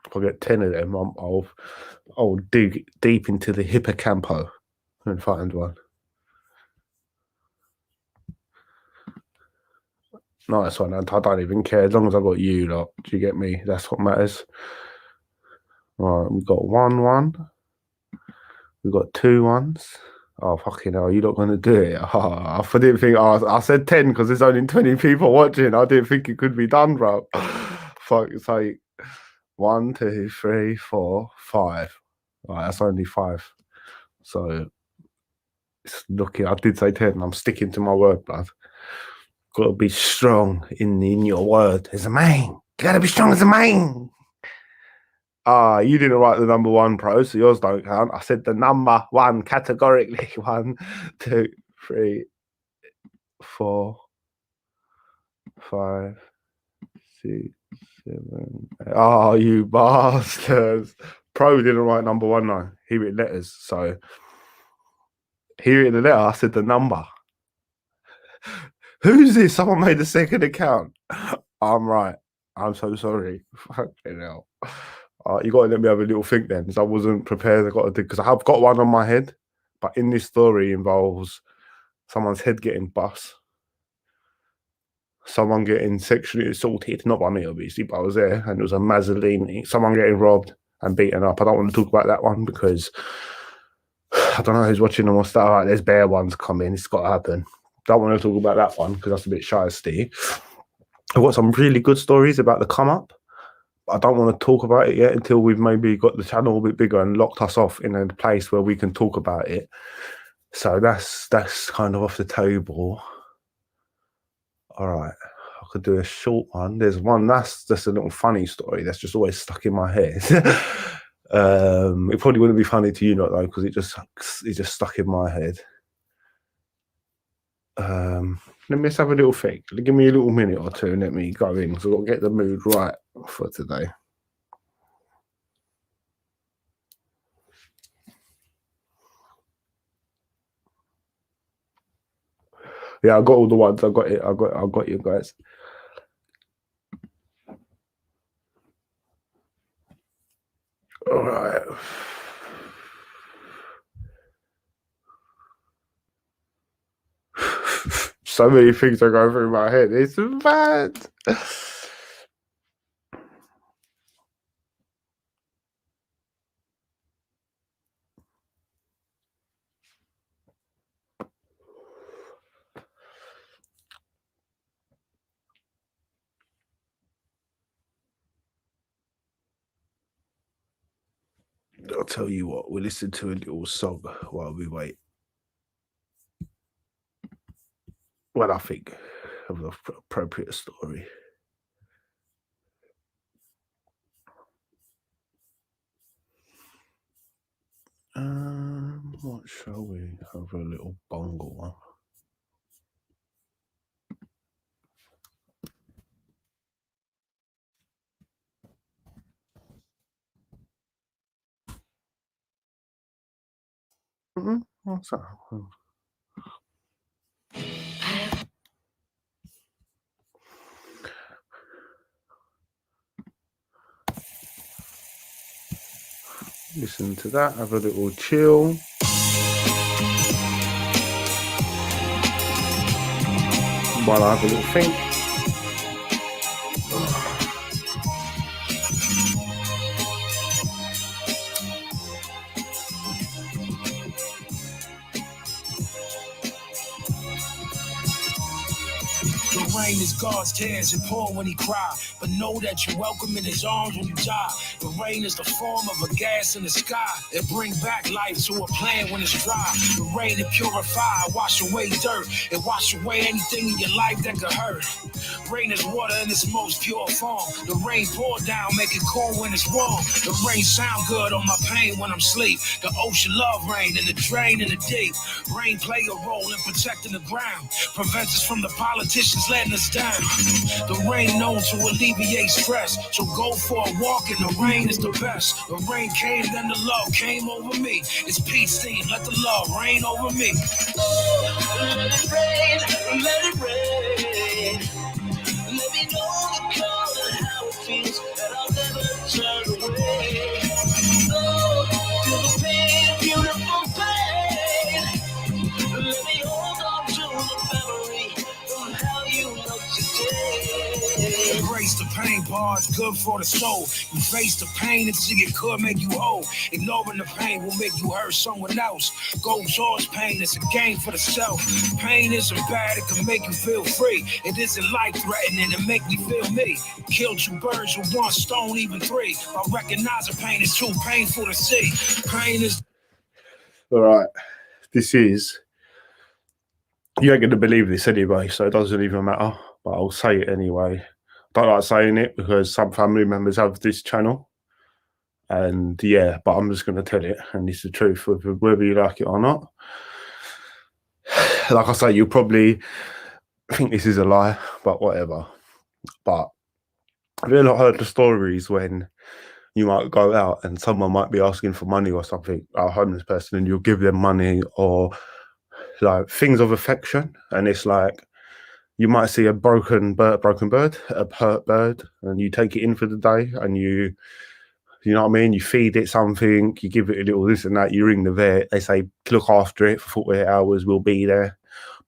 If I get 10 of them, I'll dig deep into the hippocampo and find one. Nice one. I don't even care. As long as I got you lot. Do you get me? That's what matters. Right, we've got 1-1. We've got 2 1s. Oh, fucking hell, you're not going to do it. I didn't think, I said 10 because there's only 20 people watching. I didn't think it could be done, bro. Fuck's sake. 1, 2, 3, 4, 5. Right, that's only 5. So, it's looking, I did say 10. I'm sticking to my word, blood. Got to be strong in your word as a man. You got to be strong as a man. You didn't write the number 1, pro, so yours don't count. I said the number 1 categorically. 1, 2, 3, 4, 5, 6, 7, 8. Oh, you bastards. Pro didn't write number 1, no. He wrote letters. So, he wrote the letter. I said the number. Who's this? Someone made a second account. I'm right. I'm so sorry. Fucking hell. You got to let me have a little think then, because I wasn't prepared. I got to do, because I have got one on my head, but in this story involves someone's head getting bust, someone getting sexually assaulted, not by me obviously, but I was there, and it was a Mazzolini, someone getting robbed and beaten up. I don't want to talk about that one because I don't know who's watching them or stuff. Like, there's bare ones coming. It's got to happen. Don't want to talk about that one because that's a bit shiesty. I've got some really good stories about the come up. I don't want to talk about it yet until we've maybe got the channel a bit bigger and locked us off in a place where we can talk about it. So that's kind of off the table. All right, I could do a short one. There's one that's just a little funny story that's just always stuck in my head. It probably wouldn't be funny to you not though, because it just stuck in my head. Let me just have a little think. Give me a little minute or two and let me go in, so I've got to get the mood right for today. Yeah, I got all the ones. I got it. I got you guys. All right. So many things are going through my head. It's bad. I'll tell you what, we'll listen to a little song while we wait. What I think of the appropriate story. What shall we have a little bongo one? What's that? Listen to that, have a little chill. While I have a little think. The rain is God's tears and pour when he cry, but know that you're welcome in his arms when you die. The rain is the form of a gas in the sky. It bring back life to a plant when it's dry. The rain, it purify, wash away dirt. It wash away anything in your life that could hurt. Rain is water in its most pure form. The rain pour down, make it cool when it's warm. The rain sound good on my pain when I'm asleep. The ocean love rain and the drain in the deep. Rain play a role in protecting the ground. Prevents us from the politicians letting letting us down. The rain known to alleviate stress, so go for a walk in the rain is the best. The rain came, then the love came over me. It's peace theme, let the love rain over me. Let it rain, let it rain. Let me know the color and how it feels, that I'll never turn away. Oh, feel the pain, beautiful pain. Let me hold on to the memory of how you look today. Embrace the pain, part good for the soul. You face the pain until it could make you whole. Ignoring the pain will make you hurt someone else. Go towards pain, it's a game for the self. Pain isn't bad, it can make you feel free. It isn't life-threatening, it make me feel me. Kill two birds with one stone, even three. By recognizing pain is too painful to see. Pain is... All right, this is... You ain't going to believe this anyway, so it doesn't even matter. But I'll say it anyway. I don't like saying it because some family members have this channel. And yeah, but I'm just going to tell it. And it's the truth, whether you like it or not. Like I say, you'll probably think this is a lie, but whatever. But have you not heard the stories when you might go out and someone might be asking for money or something, a homeless person, and you'll give them money or like things of affection, and it's like you might see a broken bird, a hurt bird, and you take it in for the day, and you know what I mean? You feed it something, you give it a little this and that, you ring the vet, they say, look after it for 48 hours, we'll be there.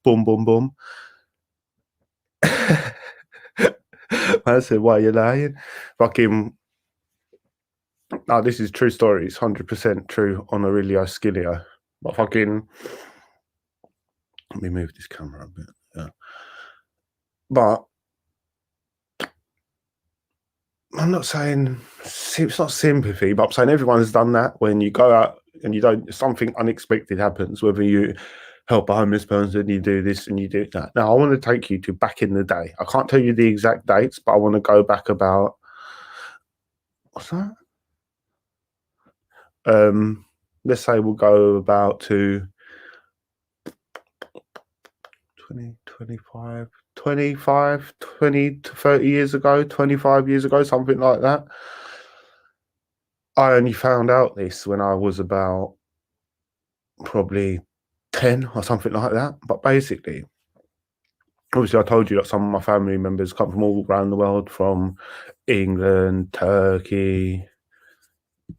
Boom, boom, boom. I said, why are you lying? Fucking, no, this is true story. It's 100% true on Aurelio Skilio. But fucking, let me move this camera a bit. Yeah. But I'm not saying it's not sympathy, but I'm saying everyone's done that when you go out and you don't, something unexpected happens, whether you help a homeless person, you do this and you do that. Now, I want to take you to back in the day. I can't tell you the exact dates, but I want to go back about, what's that? Let's say we'll go about to 20 to 30 years ago, 25 years ago, something like that. I only found out this when I was about probably 10 or something like that. But basically, obviously I told you that some of my family members come from all around the world, from England, Turkey,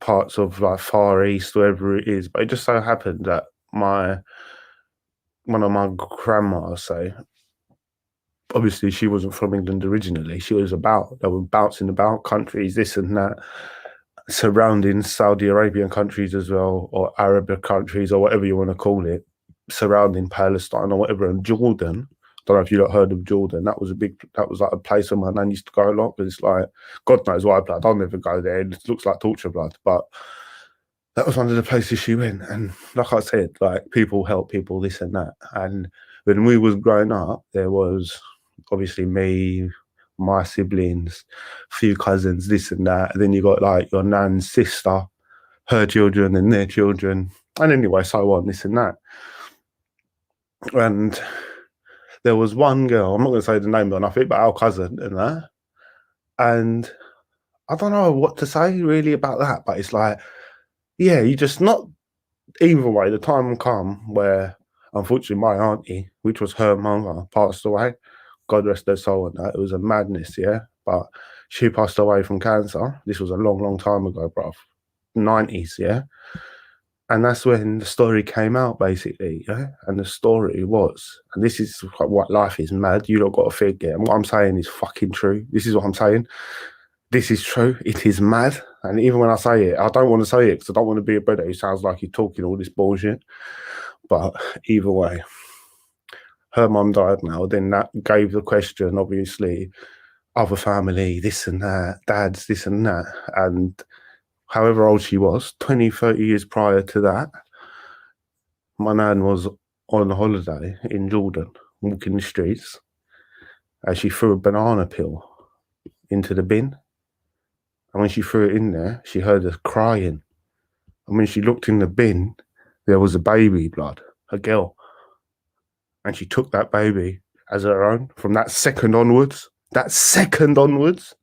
parts of like Far East, wherever it is. But it just so happened that one of my grandmas, say, obviously she wasn't from England originally. They were bouncing about countries, this and that, surrounding Saudi Arabian countries as well, or Arab countries, or whatever you want to call it, surrounding Palestine or whatever, and Jordan. Don't know if you've heard of Jordan. That was like a place where my nan used to go a lot, but it's like, God knows why blood. I'll never go there. It looks like torture blood. But that was one of the places she went. And like I said, like, people help people, this and that. And when we was growing up, there was obviously me, my siblings, a few cousins, this and that. And then you got like your nan's sister, her children and their children. And anyway, so on, this and that. And there was one girl, I'm not going to say the name or nothing, but our cousin and that. And I don't know what to say really about that, but it's like, yeah, you just not, either way, the time will come where, unfortunately, my auntie, which was her mother, passed away. God rest her soul and that. It was a madness, yeah? But she passed away from cancer. This was a long, long time ago, bruv. 90s, yeah? And that's when the story came out, basically, yeah? And the story was, and this is what life is, mad. You don't got to forget. And what I'm saying is fucking true. This is what I'm saying. This is true. It is mad. And even when I say it, I don't want to say it because I don't want to be a brother who sounds like he's talking all this bullshit. But either way, her mum died now. Then that gave the question, obviously, other family, this and that, dads, this and that. And however old she was, 20, 30 years prior to that, my nan was on holiday in Jordan, walking the streets, and she threw a banana peel into the bin. And when she threw it in there, she heard us crying. And when she looked in the bin, there was a baby, blood, a girl. And she took that baby as her own from that second onwards. That second onwards.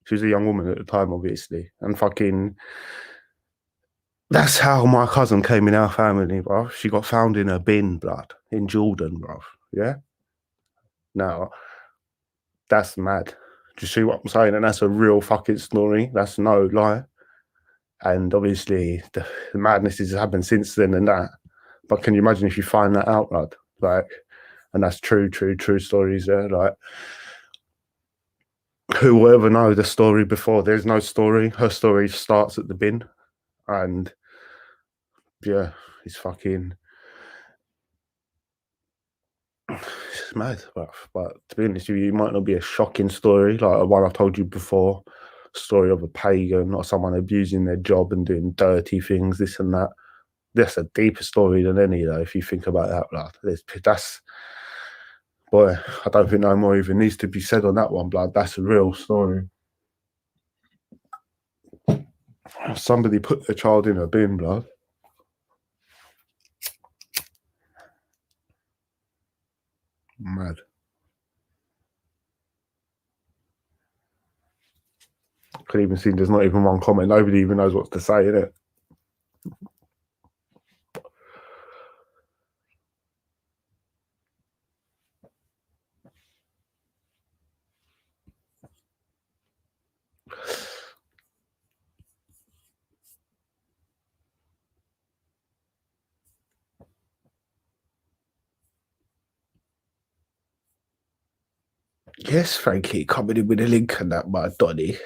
She was a young woman at the time, obviously. And fucking... That's how my cousin came in our family, bro. She got found in a bin, blood, in Jordan, bro. Yeah? Now, that's mad. Do you see what I'm saying? And that's a real fucking story. That's no lie. And obviously, the madness has happened since then and that. But can you imagine if you find that out, blood? Like, and that's true stories there. Like, who will ever know the story before? There's no story. Her story starts at the bin. And yeah, it's fucking... It's mad. But to be honest with you, it might not be a shocking story like the one I told you before. Story of a pagan or someone abusing their job and doing dirty things, this and that. That's a deeper story than any, though, if you think about that. Blood. That's... Boy, I don't think no more even needs to be said on that one, blood. That's a real story. Somebody put their child in a bin, blood. Mad. Could even see there's not even one comment. Nobody even knows what to say, innit? Yes, Frankie, coming in with a link and that, my Donny.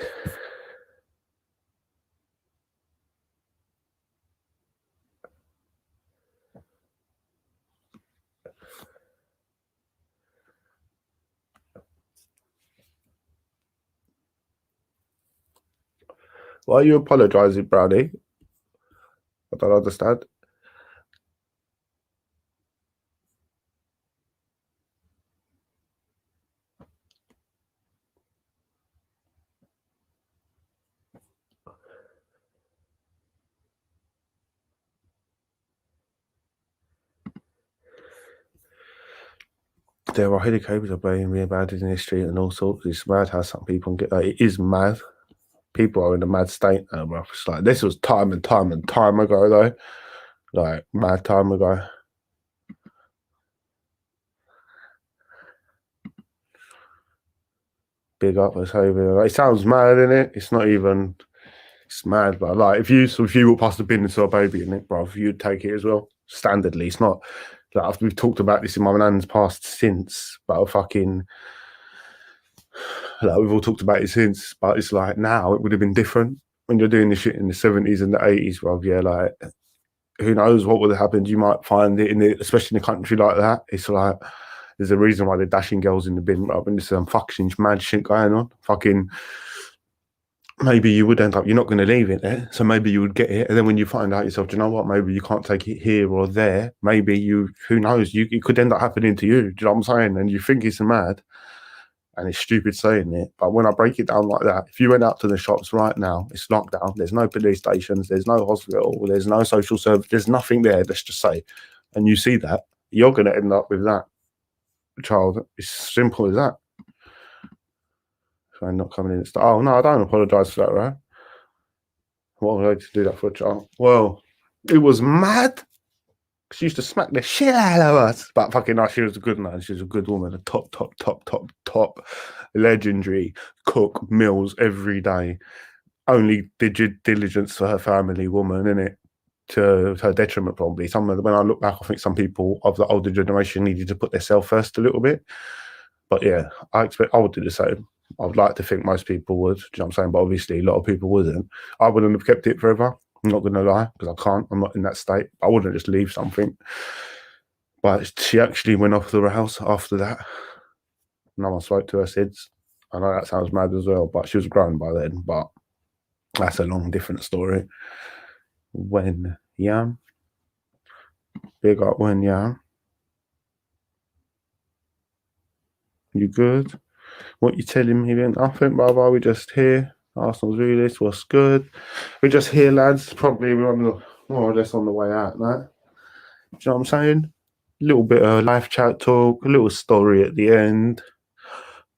Why are you apologising, Brownie? I don't understand. There are helicopters being abandoned in the street and all sorts. It's mad how some people get that. It is mad. People are in a mad state now, bro. It's like this was time and time ago, though. Like mad time ago. Big up, let's hope it sounds mad, innit? It's not even. It's mad, but like if you walk past the bin and saw a baby in it, bro, you'd take it as well. Standardly, it's not like after we've talked about this in my nan's past since, but fucking like we've all talked about it since, but it's like now it would have been different when you're doing this shit in the 70s and the 80s, bro. Yeah, like who knows what would have happened? You might find it especially in a country like that. It's like there's a reason why they're dashing girls in the bin, bro. And there's some fucking mad shit going on. Fucking. Maybe you would end up, you're not going to leave it there. So maybe you would get it. And then when you find out yourself, do you know what? Maybe you can't take it here or there. Maybe who knows? It could end up happening to you. Do you know what I'm saying? And you think it's mad and it's stupid saying it. But when I break it down like that, if you went out to the shops right now, it's lockdown. There's no police stations. There's no hospital. There's no social service. There's nothing there, let's just say. And you see that, you're going to end up with that child. It's simple as that. I'm not coming in. Oh no, I don't apologise for that, right? What would I to do that for a child? Well, it was mad. She used to smack the shit out of us. But fucking no, she was a good man. She was a good woman. A top legendary cook, meals every day. Only did diligence for her family, woman, innit? To her detriment, probably. When I look back, I think some people of the older generation needed to put themselves first a little bit. But yeah, I would do the same. I would like to think most people would, do you know what I'm saying? But obviously, a lot of people wouldn't. I wouldn't have kept it forever. I'm not going to lie, because I can't. I'm not in that state. I wouldn't just leave something. But she actually went off the rails after that. No one spoke to her since. I know that sounds mad as well, but she was grown by then. But that's a long, different story. When young. Big up when young. You good? What you telling me then? Nothing, brother. We're just here. Arsenal's realist. What's good? We're just here, lads. Probably we're more or less on the way out, right? Do you know what I'm saying? little bit of live chat talk, a little story at the end.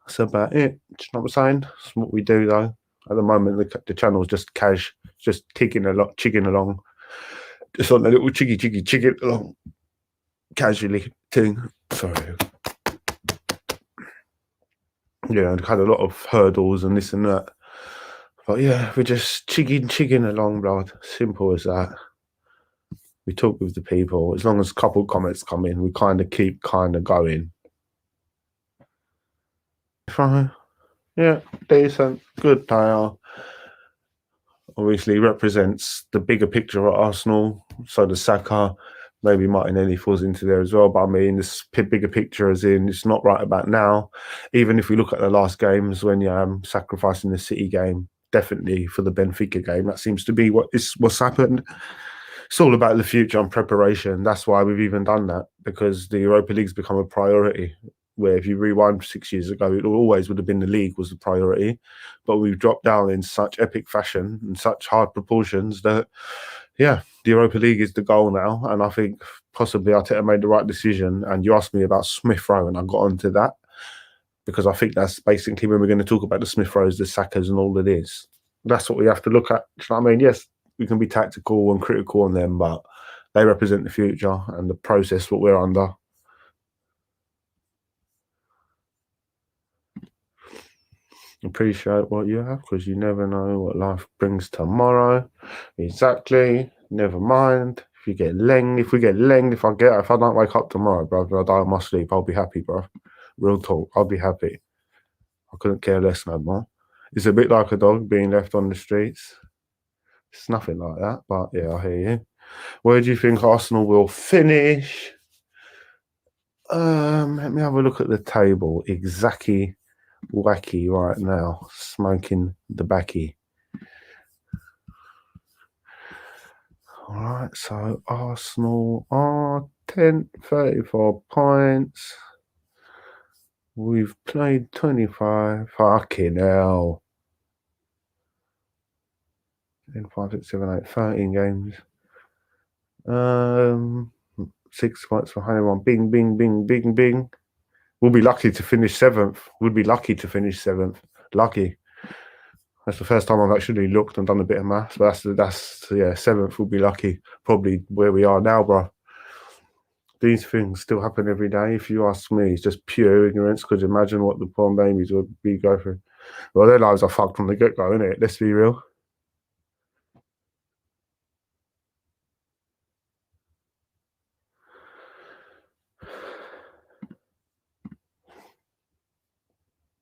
That's about it. Do you know what I'm saying? That's what we do though. At the moment, the channel's just cash, just chigging along, just on a little chigging along, casually thing. Sorry. Yeah, I've had a lot of hurdles and this and that. But yeah, we're just chigging along, blood. Simple as that. We talk with the people. As long as a couple comments come in, we kind of keep going. Fine. Yeah, decent. Good player. Obviously represents the bigger picture at Arsenal. So does Saka. Maybe Martinelli falls into there as well. But I mean, this bigger picture as in it's not right about now. Even if we look at the last games when you're sacrificing the City game, definitely for the Benfica game, that seems to be what's happened. It's all about the future and preparation. That's why we've even done that, because the Europa League's become a priority. Where if you rewind 6 years ago, it always would have been the league was the priority. But we've dropped down in such epic fashion and such hard proportions that, yeah, the Europa League is the goal now. And I think possibly Arteta made the right decision. And you asked me about Smith Rowe, and I got onto that because I think that's basically when we're going to talk about the Smith Rowes, the Sakas, and all it is. That's what we have to look at. Do you know what I mean? Yes, we can be tactical and critical on them, but they represent the future and the process what we're under. Appreciate what you have, because you never know what life brings tomorrow. Exactly. Never mind. If we get lenged, if I don't wake up tomorrow, bro, if I die in my sleep, I'll be happy, bro. Real talk, I'll be happy. I couldn't care less no more. It's a bit like a dog being left on the streets. It's nothing like that, but yeah, I hear you. Where do you think Arsenal will finish? Let me have a look at the table. Exactly wacky right now, smoking the backy. All right, so Arsenal are 10, 34 points. We've played 25. Fucking hell. 10, 5, 6, 7, 8, 13 games. 6 points for Honeyman. Bing, bing, bing, bing, bing. We'll be lucky to finish 7th. Lucky. That's the first time I've actually looked and done a bit of maths. But that's 7th will be lucky. Probably where we are now, bro. These things still happen every day. If you ask me, it's just pure ignorance. Because imagine what the poor babies would be going through. Well, their lives are fucked from the get-go, innit? Let's be real.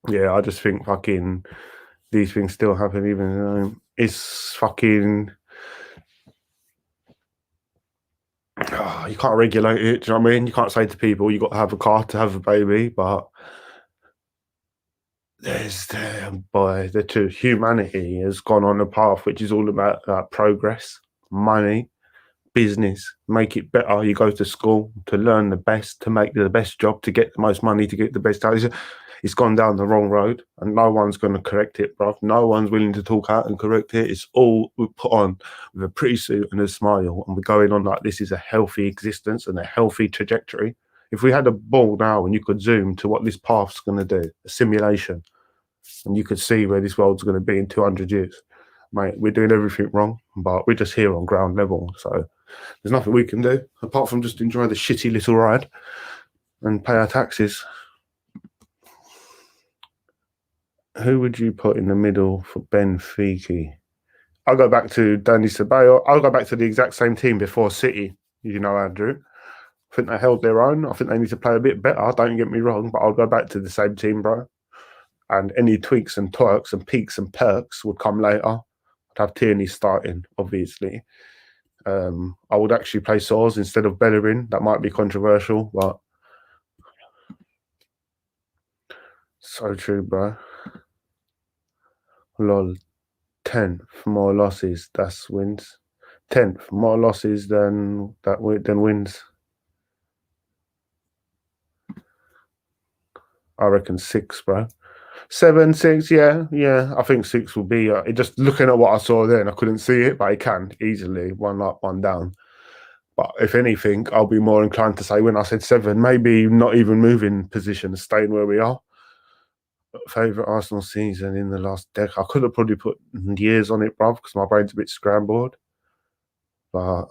Yeah, I just think fucking these things still happen, even though it's fucking. You can't regulate it. Do you know what I mean? You can't say to people you got to have a car to have a baby, but humanity has gone on a path which is all about progress, money, business. Make it better. You go to school to learn the best, to make the best job, to get the most money, to get the best out. It's gone down the wrong road, and no one's going to correct it, bro. No one's willing to talk out and correct it. It's all we put on with a pretty suit and a smile, and we're going on like this is a healthy existence and a healthy trajectory. If we had a ball now and you could zoom to what this path's going to do, a simulation, and you could see where this world's going to be in 200 years, mate, we're doing everything wrong, but we're just here on ground level. So there's nothing we can do apart from just enjoy the shitty little ride and pay our taxes. Who would you put in the middle for Benfica? I'll go back to Dani Ceballos. I'll go back to the exact same team before City, Andrew. I think they held their own. I think they need to play a bit better. Don't get me wrong, but I'll go back to the same team, bro. And any tweaks and twerks and peaks and perks would come later. I'd have Tierney starting, obviously. I would actually play Soares instead of Bellerin. That might be controversial, but so true, bro. Lol. 10th, more losses. That's wins. 10th, more losses than wins. I reckon 6, bro. 7, 6, yeah. I think 6 will be. Just looking at what I saw then, I couldn't see it, but I can easily 1 up, 1 down. But if anything, I'll be more inclined to say when I said 7, maybe not even moving position, staying where we are. Favourite Arsenal season in the last decade. I could have probably put years on it, bruv, because my brain's a bit scrambled. But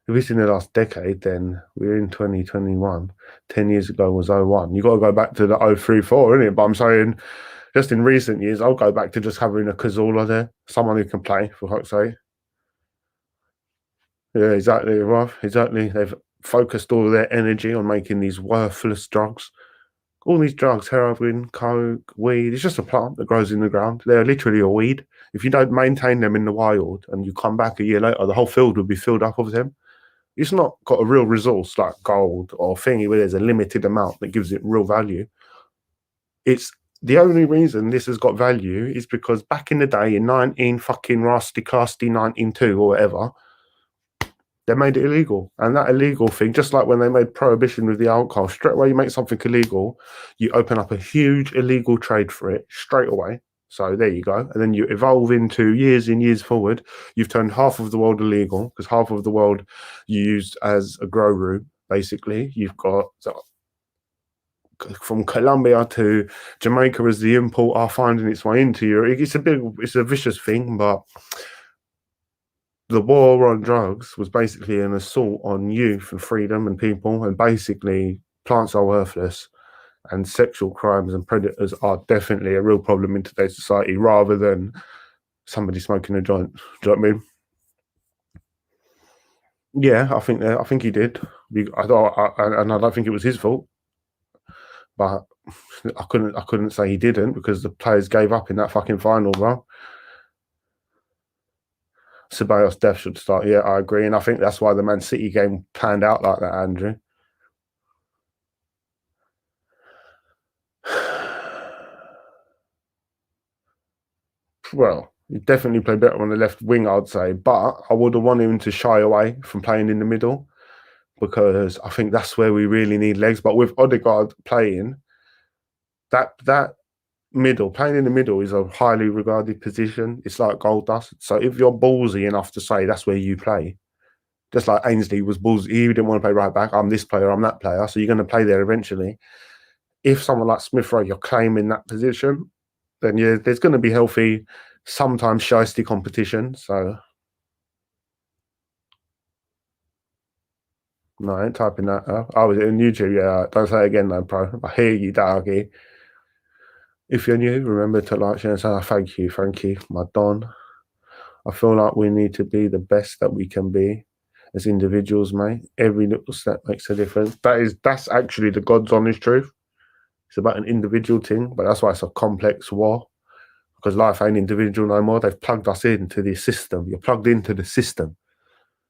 if it's in the last decade, then we're in 2021. 10 years ago was 01. You got to go back to the 03-04, innit? But I'm saying, just in recent years, I'll go back to just having a Cazorla there, someone who can play, for fuck's sake. Yeah, exactly, bruv. Exactly. They've focused all their energy on making these worthless drugs. All these drugs, heroin, coke, weed, it's just a plant that grows in the ground. They're literally a weed. If you don't maintain them in the wild and you come back a year later, the whole field would be filled up with them. It's not got a real resource like gold or thingy where there's a limited amount that gives it real value. It's the only reason this has got value is because back in the day in 19 fucking rusty casty 1902 or whatever, they made it illegal. And that illegal thing, just like when they made prohibition with the alcohol, straight away you make something illegal, you open up a huge illegal trade for it straight away. So there you go. And then you evolve into years and years forward. You've turned half of the world illegal because half of the world you used as a grow room, basically. You've got from Colombia to Jamaica as the import are finding its way into Europe. It's a vicious thing, but the war on drugs was basically an assault on youth and freedom and people, and basically plants are worthless and sexual crimes and predators are definitely a real problem in today's society rather than somebody smoking a joint. Do you know what I mean? Yeah, I think he did. I don't think it was his fault, but I couldn't say he didn't because the players gave up in that fucking final, bro. Ceballos' death should start. Yeah, I agree, and I think that's why the Man City game panned out like that, Andrew. Well, he definitely played better on the left wing, I'd say, but I would have wanted him to shy away from playing in the middle because I think that's where we really need legs. But with Odegaard playing, that middle, playing in the middle is a highly regarded position. It's like gold dust. So if you're ballsy enough to say that's where you play, just like Ainsley was ballsy, he didn't want to play right back. I'm this player, I'm that player. So you're going to play there eventually. If someone like Smith Rowe, you're claiming that position, then yeah, there's going to be healthy, sometimes shiesty competition. So no, I ain't typing that up. I was in YouTube. Yeah, don't say it again, though, bro. I hear you, doggy. If you're new, remember to like, share, and say thank you, my Don. I feel like we need to be the best that we can be as individuals, mate. Every little step makes a difference. That's actually the God's honest truth. It's about an individual thing, but that's why it's a complex war. Because life ain't individual no more. They've plugged us into the system. You're plugged into the system.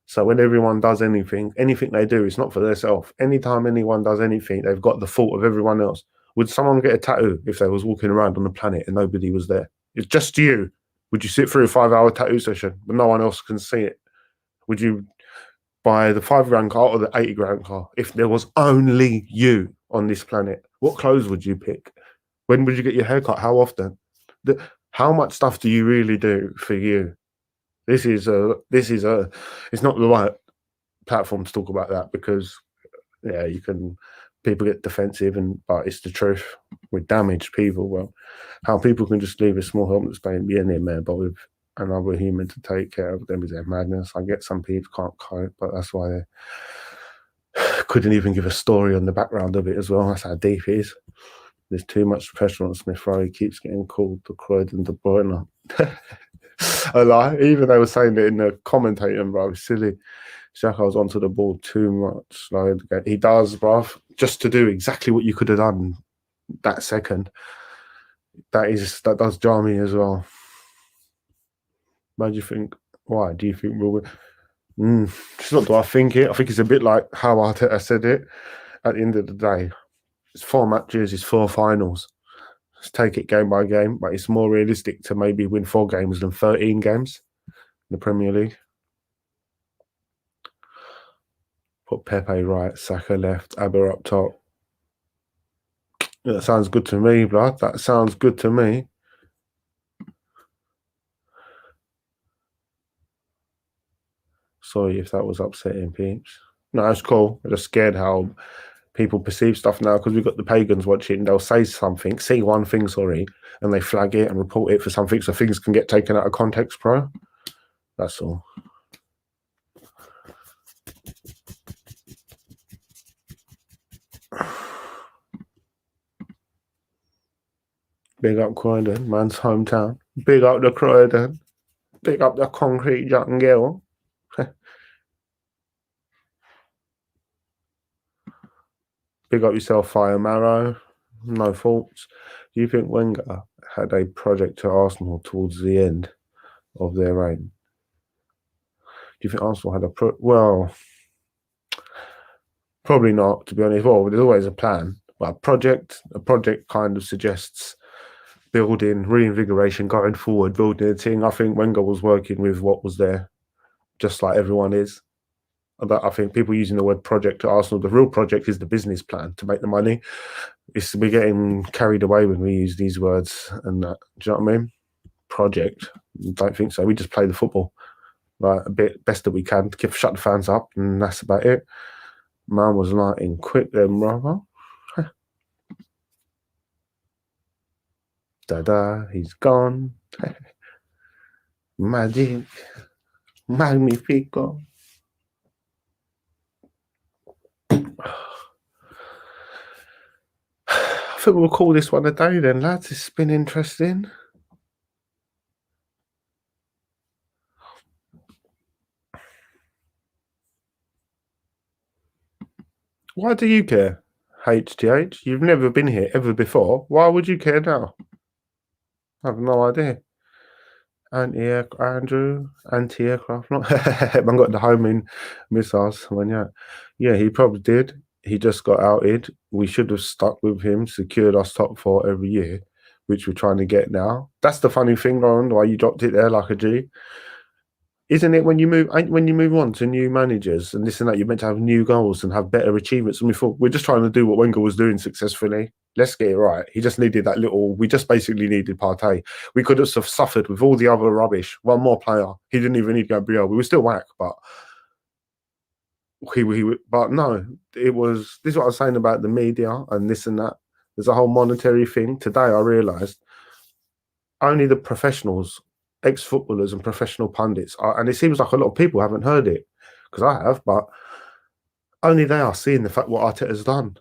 So when everyone does anything they do, it's not for themselves. Anytime anyone does anything, they've got the fault of everyone else. Would someone get a tattoo if they was walking around on the planet and nobody was there? It's just you. Would you sit through a 5-hour tattoo session but no one else can see it? Would you buy the £5,000 car or the 80 grand car if there was only you on this planet? What clothes would you pick? When would you get your haircut? How often? How much stuff do you really do for you? It's not the right platform to talk about that because yeah, people get defensive but it's the truth. We're damaged people. Well, how people can just leave a small helpless baby in there, but with another human to take care of them is their madness. I get some people can't cope, but that's why they couldn't even give a story on the background of it as well. That's how deep it is. There's too much pressure on Smith Rowe. He keeps getting called the Croydon De Bruyne. A lie. Even they were saying it in the commentating, bro. Silly. Xhaka's onto the ball too much. Like, he does, bro. Just to do exactly what you could have done that second. That does jar me as well. Why do you think? Why do you think we'll win? It's not do I think it. I think it's a bit like how Arteta said it. At the end of the day, it's 4 matches, it's 4 finals. Let's take it game by game, but it's more realistic to maybe win 4 games than 13 games in the Premier League. Put Pepe right, Saka left, Aber up top. That sounds good to me, blood. That sounds good to me. Sorry if that was upsetting, peeps. No, it's cool. I'm just scared how people perceive stuff now because we've got the pagans watching. They'll say something, say one thing, sorry, and they flag it and report it for something so things can get taken out of context, bro. That's all. Big up Croydon, man's hometown. Big up the Croydon. Big up the concrete jungle. Big up yourself, Fire Marrow. No faults. Do you think Wenger had a project to Arsenal towards the end of their reign? Do you think Arsenal had well, probably not, to be honest. Well, there's always a plan. But a project kind of suggests building, reinvigoration, going forward, building a team. I think Wenger was working with what was there, just like everyone is. But I think people using the word project to Arsenal, the real project is the business plan to make the money. We're getting carried away when we use these words and that. Do you know what I mean? Project. Don't think so. We just play the football, like a bit best that we can to shut the fans up, and that's about it. Man was lighting quick then, brother. Da-da, he's gone. Magic. Magnifico. I think we'll call this one a day then, lads. It's been interesting. Why do you care, HTH? You've never been here ever before. Why would you care now? I have no idea. Anti-aircraft. Not. Man got the homing missiles. When yeah, he probably did. He just got outed. We should have stuck with him, secured us top 4 every year, which we're trying to get now. That's the funny thing, Ron, why you dropped it there like a G. Isn't it when you move on to new managers and this and that, you're meant to have new goals and have better achievements? And we thought we're just trying to do what Wenger was doing successfully. Let's get it right. He just needed that little. We just basically needed Partey. We could have suffered with all the other rubbish. One more player. He didn't even need Gabriel. We were still whack, but but no, it was. This is what I was saying about the media and this and that. There's a whole monetary thing. Today I realised only the professionals, ex-footballers and professional pundits and it seems like a lot of people haven't heard it because I have, but only they are seeing the fact what Arteta's done.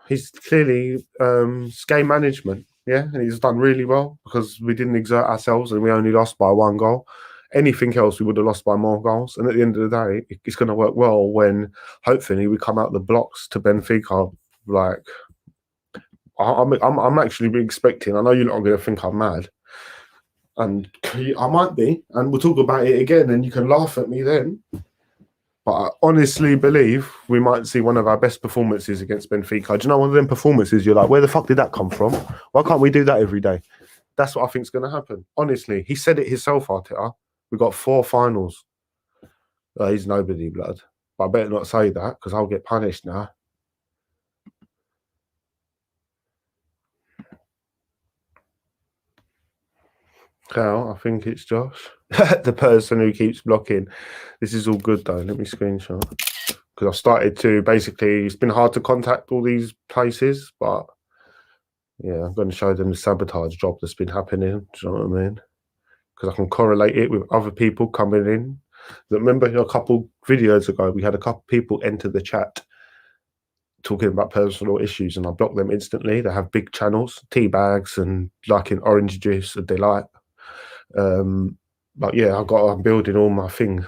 He's clearly game management, yeah, and he's done really well because we didn't exert ourselves and we only lost by 1 goal. Anything else, we would have lost by more goals. And at the end of the day, it's going to work well when hopefully we come out the blocks to Benfica. Like, I'm actually expecting. I know you're not going to think I'm mad. And I might be, and we'll talk about it again, and you can laugh at me then. But I honestly believe we might see one of our best performances against Benfica. Do you know one of them performances you're like, where the fuck did that come from? Why can't we do that every day? That's what I think is going to happen. Honestly, he said it himself, Arteta. We got 4 finals. He's nobody, blood. But I better not say that because I'll get punished now. Cal, I think it's Josh. The person who keeps blocking. This is all good though. Let me screenshot. Because I've started to basically, it's been hard to contact all these places, but yeah, I'm going to show them the sabotage job that's been happening. Do you know what I mean? Because I can correlate it with other people coming in. Remember a couple videos ago, we had a couple people enter the chat talking about personal issues and I blocked them instantly. They have big channels, tea bags and liking orange juice that they like. But yeah, I'm building all my things.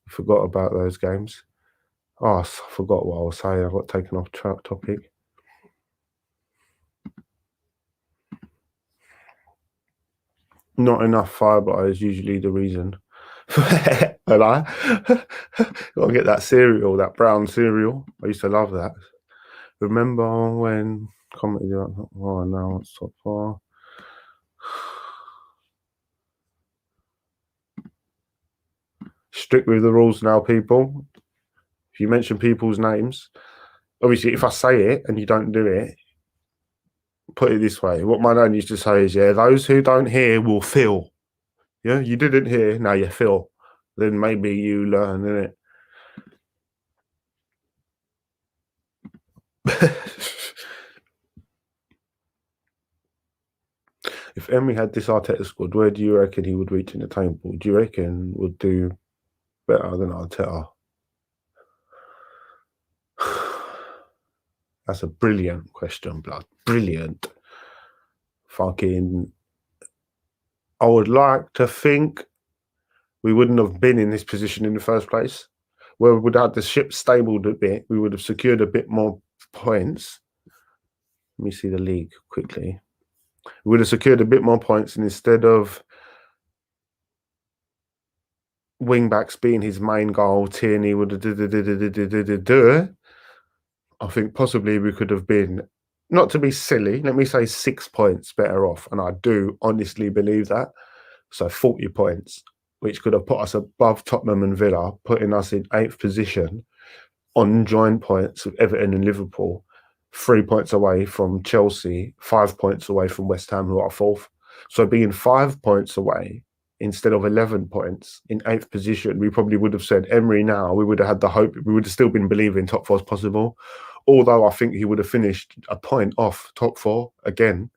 Forgot about those games. Oh, I forgot what I was saying. I got taken off topic. Not enough fibre is usually the reason. And I gotta get that cereal, that brown cereal. I used to love that. Remember when comedy? Oh no, it's top 4. Strict with the rules now, people. If you mention people's names, obviously, if I say it and you don't do it, put it this way. What my dad used to say is, yeah, those who don't hear will feel. Yeah, you didn't hear, now you feel. Then maybe you learn, innit? If Emery had this Arteta squad, where do you reckon he would reach in the table? Do you reckon would do better than Arteta? That's a brilliant question, blood. Brilliant. Fucking. I would like to think we wouldn't have been in this position in the first place. Where we would have the ship stabled a bit, we would have secured a bit more points. Let me see the league quickly. We would have secured a bit more points, and instead of wing backs being his main goal, Tierney would have. I think possibly we could have been, not to be silly, let me say 6 points better off. And I do honestly believe that. So 40 points, which could have put us above Tottenham and Villa, putting us in 8th position on joint points with Everton and Liverpool, 3 points away from Chelsea, 5 points away from West Ham, who are 4th. So being 5 points away instead of 11 points in 8th position, we probably would have said, Emery now, we would have had the hope, we would have still been believing top 4 is possible. Although I think he would have finished a point off top 4 again,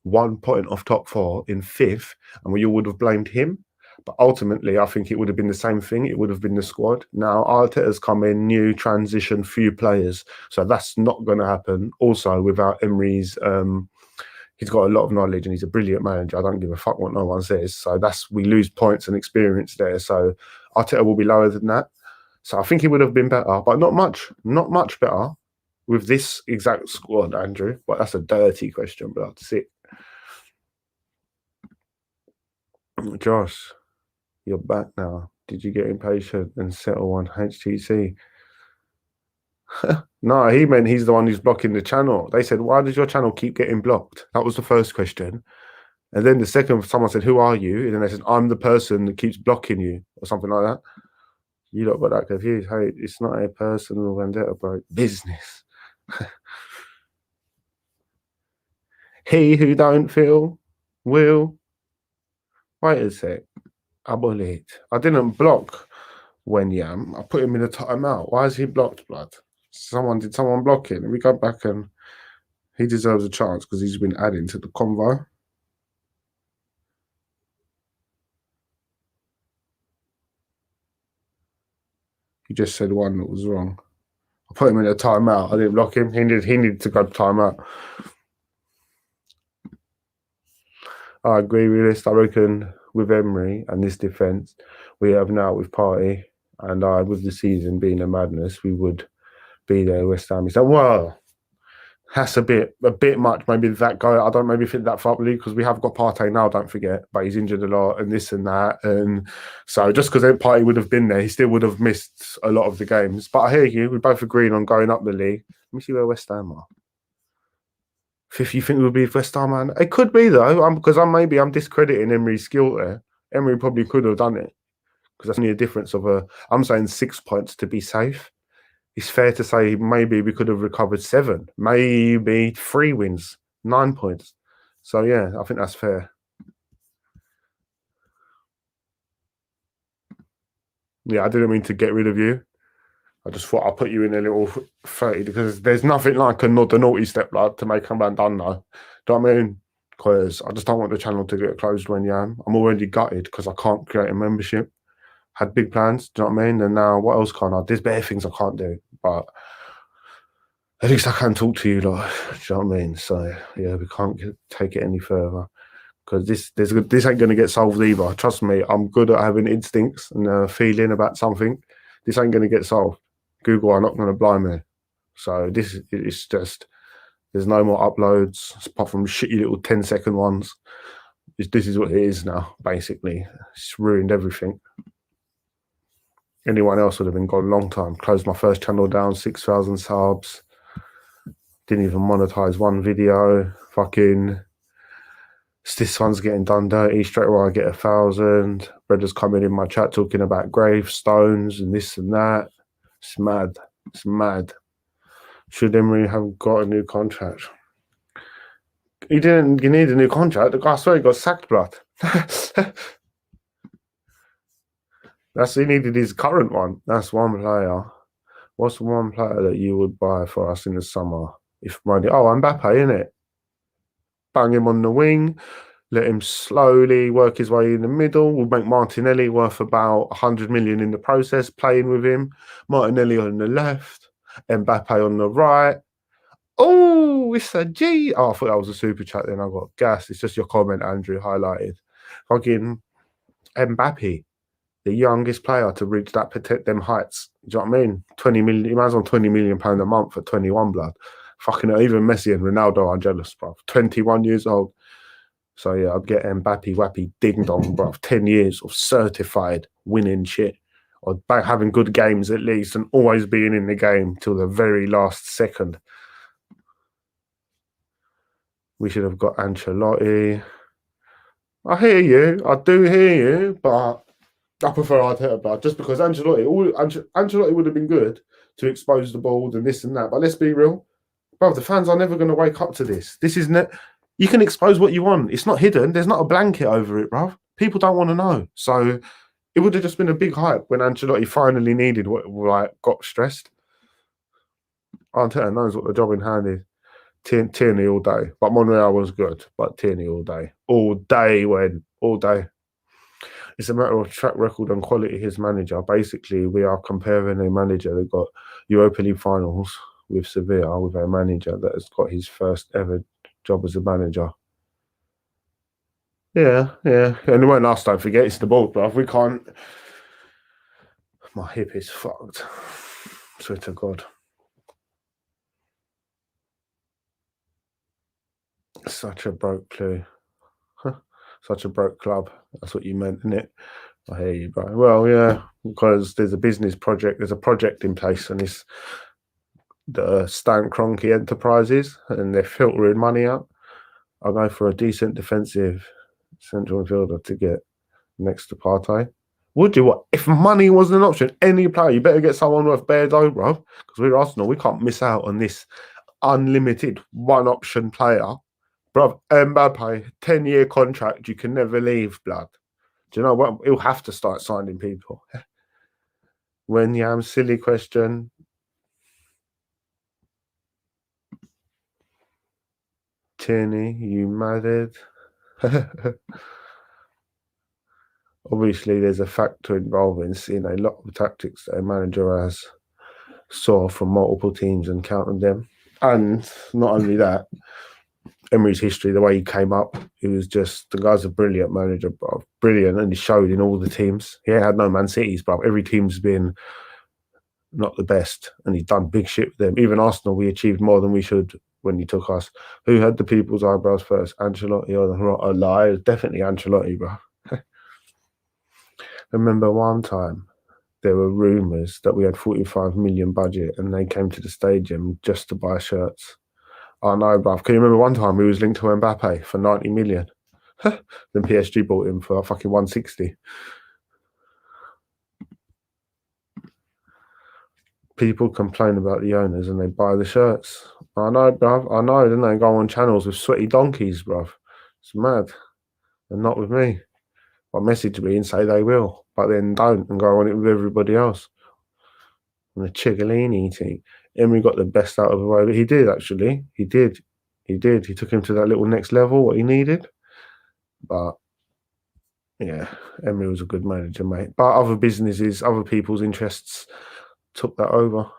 1 point off top 4 in 5th, and we all would have blamed him. But ultimately, I think it would have been the same thing. It would have been the squad. Now, Arteta's come in, new transition, few players. So that's not going to happen. Also, without Emery's, he's got a lot of knowledge and he's a brilliant manager. I don't give a fuck what no one says. So we lose points and experience there. So Arteta will be lower than that. So I think he would have been better, but not much better with this exact squad, Andrew. But that's a dirty question, but that's it. Josh, you're back now. Did you get impatient and settle on HTC? No, he meant he's the one who's blocking the channel. They said, why does your channel keep getting blocked? That was the first question. And then the second, someone said, who are you? And then they said, I'm the person that keeps blocking you, or something like that. You lot got that confused. Hey, it's not a personal vendetta, bro. Business. He who don't feel will. Wait a sec. I believe. I didn't block Wenyam. I put him in a timeout. Why is he blocked, blood? Did someone block him? We go back and he deserves a chance because he's been adding to the convo. He just said one that was wrong. I put him in a timeout. I didn't block him. He needed to go to timeout. I agree with this. I reckon with Emery and this defence we have now with Partey and with the season being a madness, we would be there. West Ham. So, well, that's a bit much. Maybe that guy, I don't maybe fit that far because we have got Partey now, don't forget, but he's injured a lot and this and that. And so just because Partey would have been there, he still would have missed a lot of the games. But I hear you. We're both agreeing on going up the league. Let me see where West Ham are. Fifth, you think it would be West Ham, man? It could be though, because I'm discrediting Emery's skill there. Emery probably could have done it because that's only a difference of I'm saying 6 points to be safe. It's fair to say maybe we could have recovered 7, maybe 3 wins, 9 points. So yeah, I think that's fair. Yeah, I didn't mean to get rid of you. I just thought I'll put you in a little 30 because there's nothing like the naughty step like to make a man done now. Do you know what I mean? Because I just don't want the channel to get closed when I'm already gutted because I can't create a membership. Had big plans, do you know what I mean? And now what else can't I? There's better things I can't do, but at least I can talk to you, like, do you know what I mean? So yeah, we can't take it any further because this ain't going to get solved either. Trust me, I'm good at having instincts and a feeling about something. This ain't going to get solved. Google are not going to blind me. So this is just, there's no more uploads apart from shitty little 10-second ones. This is what it is now, basically. It's ruined everything. Anyone else would have been gone a long time. Closed my first channel down, 6,000 subs. Didn't even monetize one video. Fucking, this one's getting done dirty. Straight away I get 1,000. Brothers coming in my chat talking about gravestones and this and that. It's mad. It's mad. Should Emery have got a new contract? He didn't. You need a new contract. The guy, I swear he got sacked, blood. He needed his current one. That's one player. What's one player that you would buy for us in the summer? If money, Mbappe, innit? Bang him on the wing, let him slowly work his way in the middle. We'll make Martinelli worth about 100 million in the process, playing with him. Martinelli on the left, Mbappe on the right. Oh, it's a G. Oh, I thought that was a super chat then. I got gas. It's just your comment, Andrew, highlighted. Fucking Mbappe, the youngest player to reach them heights. Do you know what I mean? 20 million, he man's on 20 million pound a month for 21 blood. Fucking even Messi and Ronaldo are jealous, bro. 21 years old. So yeah, I'd get Mbappe wappy ding dong, bro. 10 years of certified winning shit. Or having good games at least and always being in the game till the very last second. We should have got Ancelotti. I hear you. I do hear you, but I prefer Arteta, but just because Ancelotti would have been good to expose the ball and this and that. But let's be real, bro. The fans are never going to wake up to this. This is you can expose what you want. It's not hidden. There's not a blanket over it, bro. People don't want to know. So it would have just been a big hype when Ancelotti finally needed got stressed. Arteta knows what the job in hand is. Tierney all day, but Monreal was good. But Tierney all day, all day. It's a matter of track record and quality. His manager. Basically, we are comparing a manager that got Europa League finals with Sevilla with a manager that has got his first ever job as a manager. Yeah. And it won't last, don't forget, it's the ball, bruv. We can't. My hip is fucked. Swear to God. Such a broke clue. Such a broke club. That's what you meant, isn't it? I hear you, bro. Well, yeah, because there's a business project. There's a project in place, and it's the Stan Kroenke Enterprises, and they're filtering money out. I'll go for a decent defensive central midfielder to get next to Partey. Would you? What if money wasn't an option? Any player, you better get someone worth bare dough, bro. Because we're Arsenal, we can't miss out on this unlimited one-option player. Bro, Mbappe, 10-year contract, you can never leave, blood. Do you know what? He'll have to start signing people. Silly question. Tierney, you mad? Obviously, there's a factor involved in seeing a lot of tactics that a manager has saw from multiple teams and counted them. And not only that, Emery's history, the way he came up, he was just, the guy's a brilliant manager, bro. Brilliant, and he showed in all the teams. He had no Man Cities, bro. Every team's been not the best, and he's done big shit with them. Even Arsenal, we achieved more than we should when he took us. Who had the people's eyebrows first, Ancelotti or a lie? It was definitely Ancelotti, bro. Remember one time, there were rumours that we had 45 million budget, and they came to the stadium just to buy shirts. Oh no, bruv. Can you remember one time we was linked to Mbappe for 90 million? Then PSG bought him for fucking 160. People complain about the owners and they buy the shirts. I know, bruv. I know. Then they go on channels with sweaty donkeys, bruv. It's mad. And not with me. But message me and say they will, but then don't and go on it with everybody else. And the Ciccolini team. Emery got the best out of the way, but he did actually. He did. He took him to that little next level, what he needed. But yeah, Emery was a good manager, mate. But other businesses, other people's interests took that over.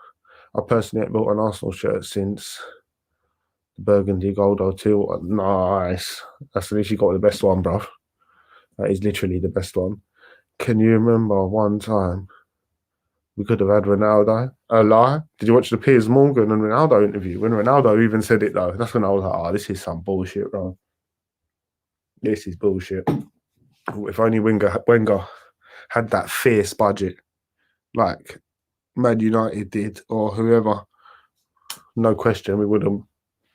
I personally haven't bought an Arsenal shirt since the Burgundy Gold O2. Nice. That's at least you got the best one, bro. That is literally the best one. Can you remember one time we could have had Ronaldo? A lie? Did you watch the Piers Morgan and Ronaldo interview? When Ronaldo even said it, though, that's when I was like, oh, this is some bullshit, bro. This is bullshit. If only Wenger had that fierce budget like Man United did or whoever, no question, we would have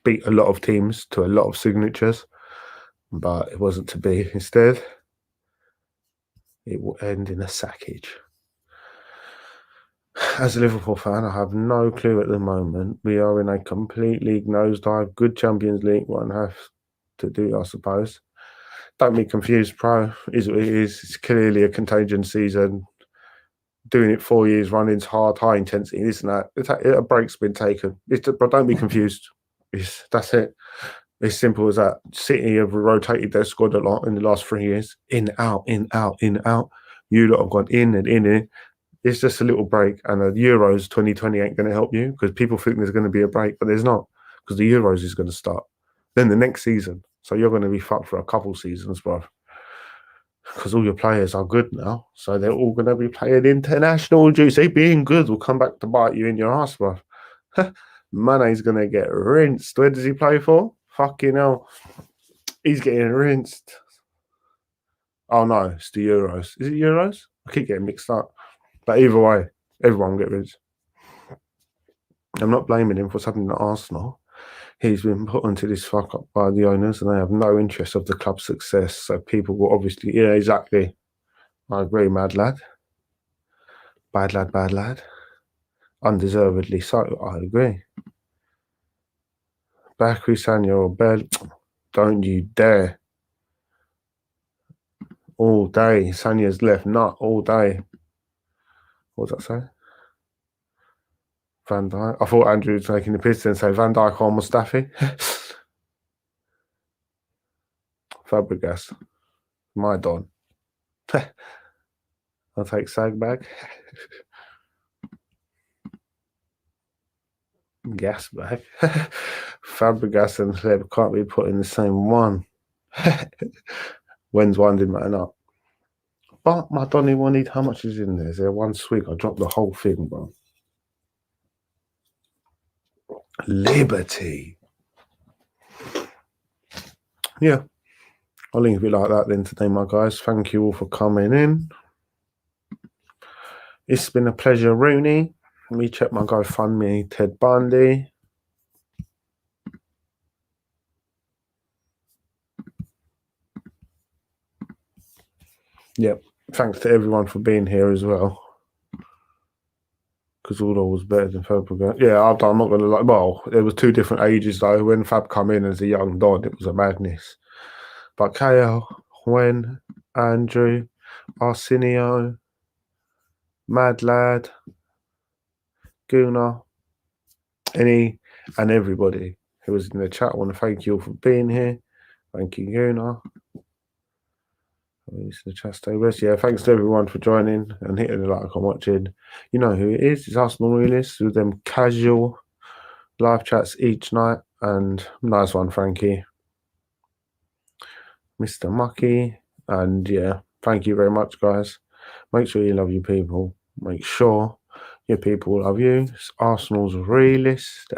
beat a lot of teams to a lot of signatures. But it wasn't to be. Instead, it will end in a sackage. As a Liverpool fan, I have no clue at the moment. We are in a complete league nosedive. Good Champions League, one have to do, I suppose. Don't be confused, Pro. Is what it is. It's clearly a contagion season. doing it 4 years running hard, high intensity, this and that. A break's been taken. But don't be confused. That's it. As simple as that. City have rotated their squad a lot in the last 3 years. In, out, in, out, in, out. You lot have gone in and in. It's just a little break. And the Euros 2020 ain't going to help you because people think there's going to be a break, but there's not because the Euros is going to start. Then the next season. So you're going to be fucked for a couple seasons, bro. Because all your players are good now. So they're all going to be playing international duties. They being good will come back to bite you in your ass, bro. Mane's going to get rinsed. Where does he play for? Fucking hell. He's getting rinsed. Oh, no. It's the Euros. Is it Euros? I keep getting mixed up. But either way, everyone will get rinsed. I'm not blaming him for something at Arsenal. He's been put into this fuck up by the owners and they have no interest of the club's success. So people will obviously, yeah, exactly. I agree, mad lad. Bad lad, bad lad. Undeservedly so, I agree. Bakary Sagna or Bell, don't you dare. All day. Sagna's left nut all day. What does that say? Van Dijk. I thought Andrew was taking the piss and say Van Dijk or Mustafi. Fabregas. My Don. I'll take Sagbag. Gas bag. Fabregas and Hleb can't be put in the same one. When's one didn't matter up. But my Donny wanted, how much is in there? Is there one swig? I dropped the whole thing, bro. Liberty. Yeah. I'll leave it like that then today, my guys. Thank you all for coming in. It's been a pleasure, Rooney. Let me check my GoFundMe, Ted Bundy. Yep. Thanks to everyone for being here as well. Because Aldo was better than Fabregas. Yeah, I'm not going to like. Well, there was two different ages though. When Fab come in as a young Don, it was a madness. But KL, Gwen, Andrew, Arsenio, Mad Lad, Guna, and everybody who was in the chat. I want to thank you all for being here. Thank you, Guna. The chat stay best. Yeah, thanks to everyone for joining and hitting the like on watching. You know who it is. It's Arsenal Realists with them casual live chats each night. And nice one, Frankie. Mr. Mucky. And yeah, thank you very much, guys. Make sure you love your people. Make sure your people love you. It's Arsenal's Realist.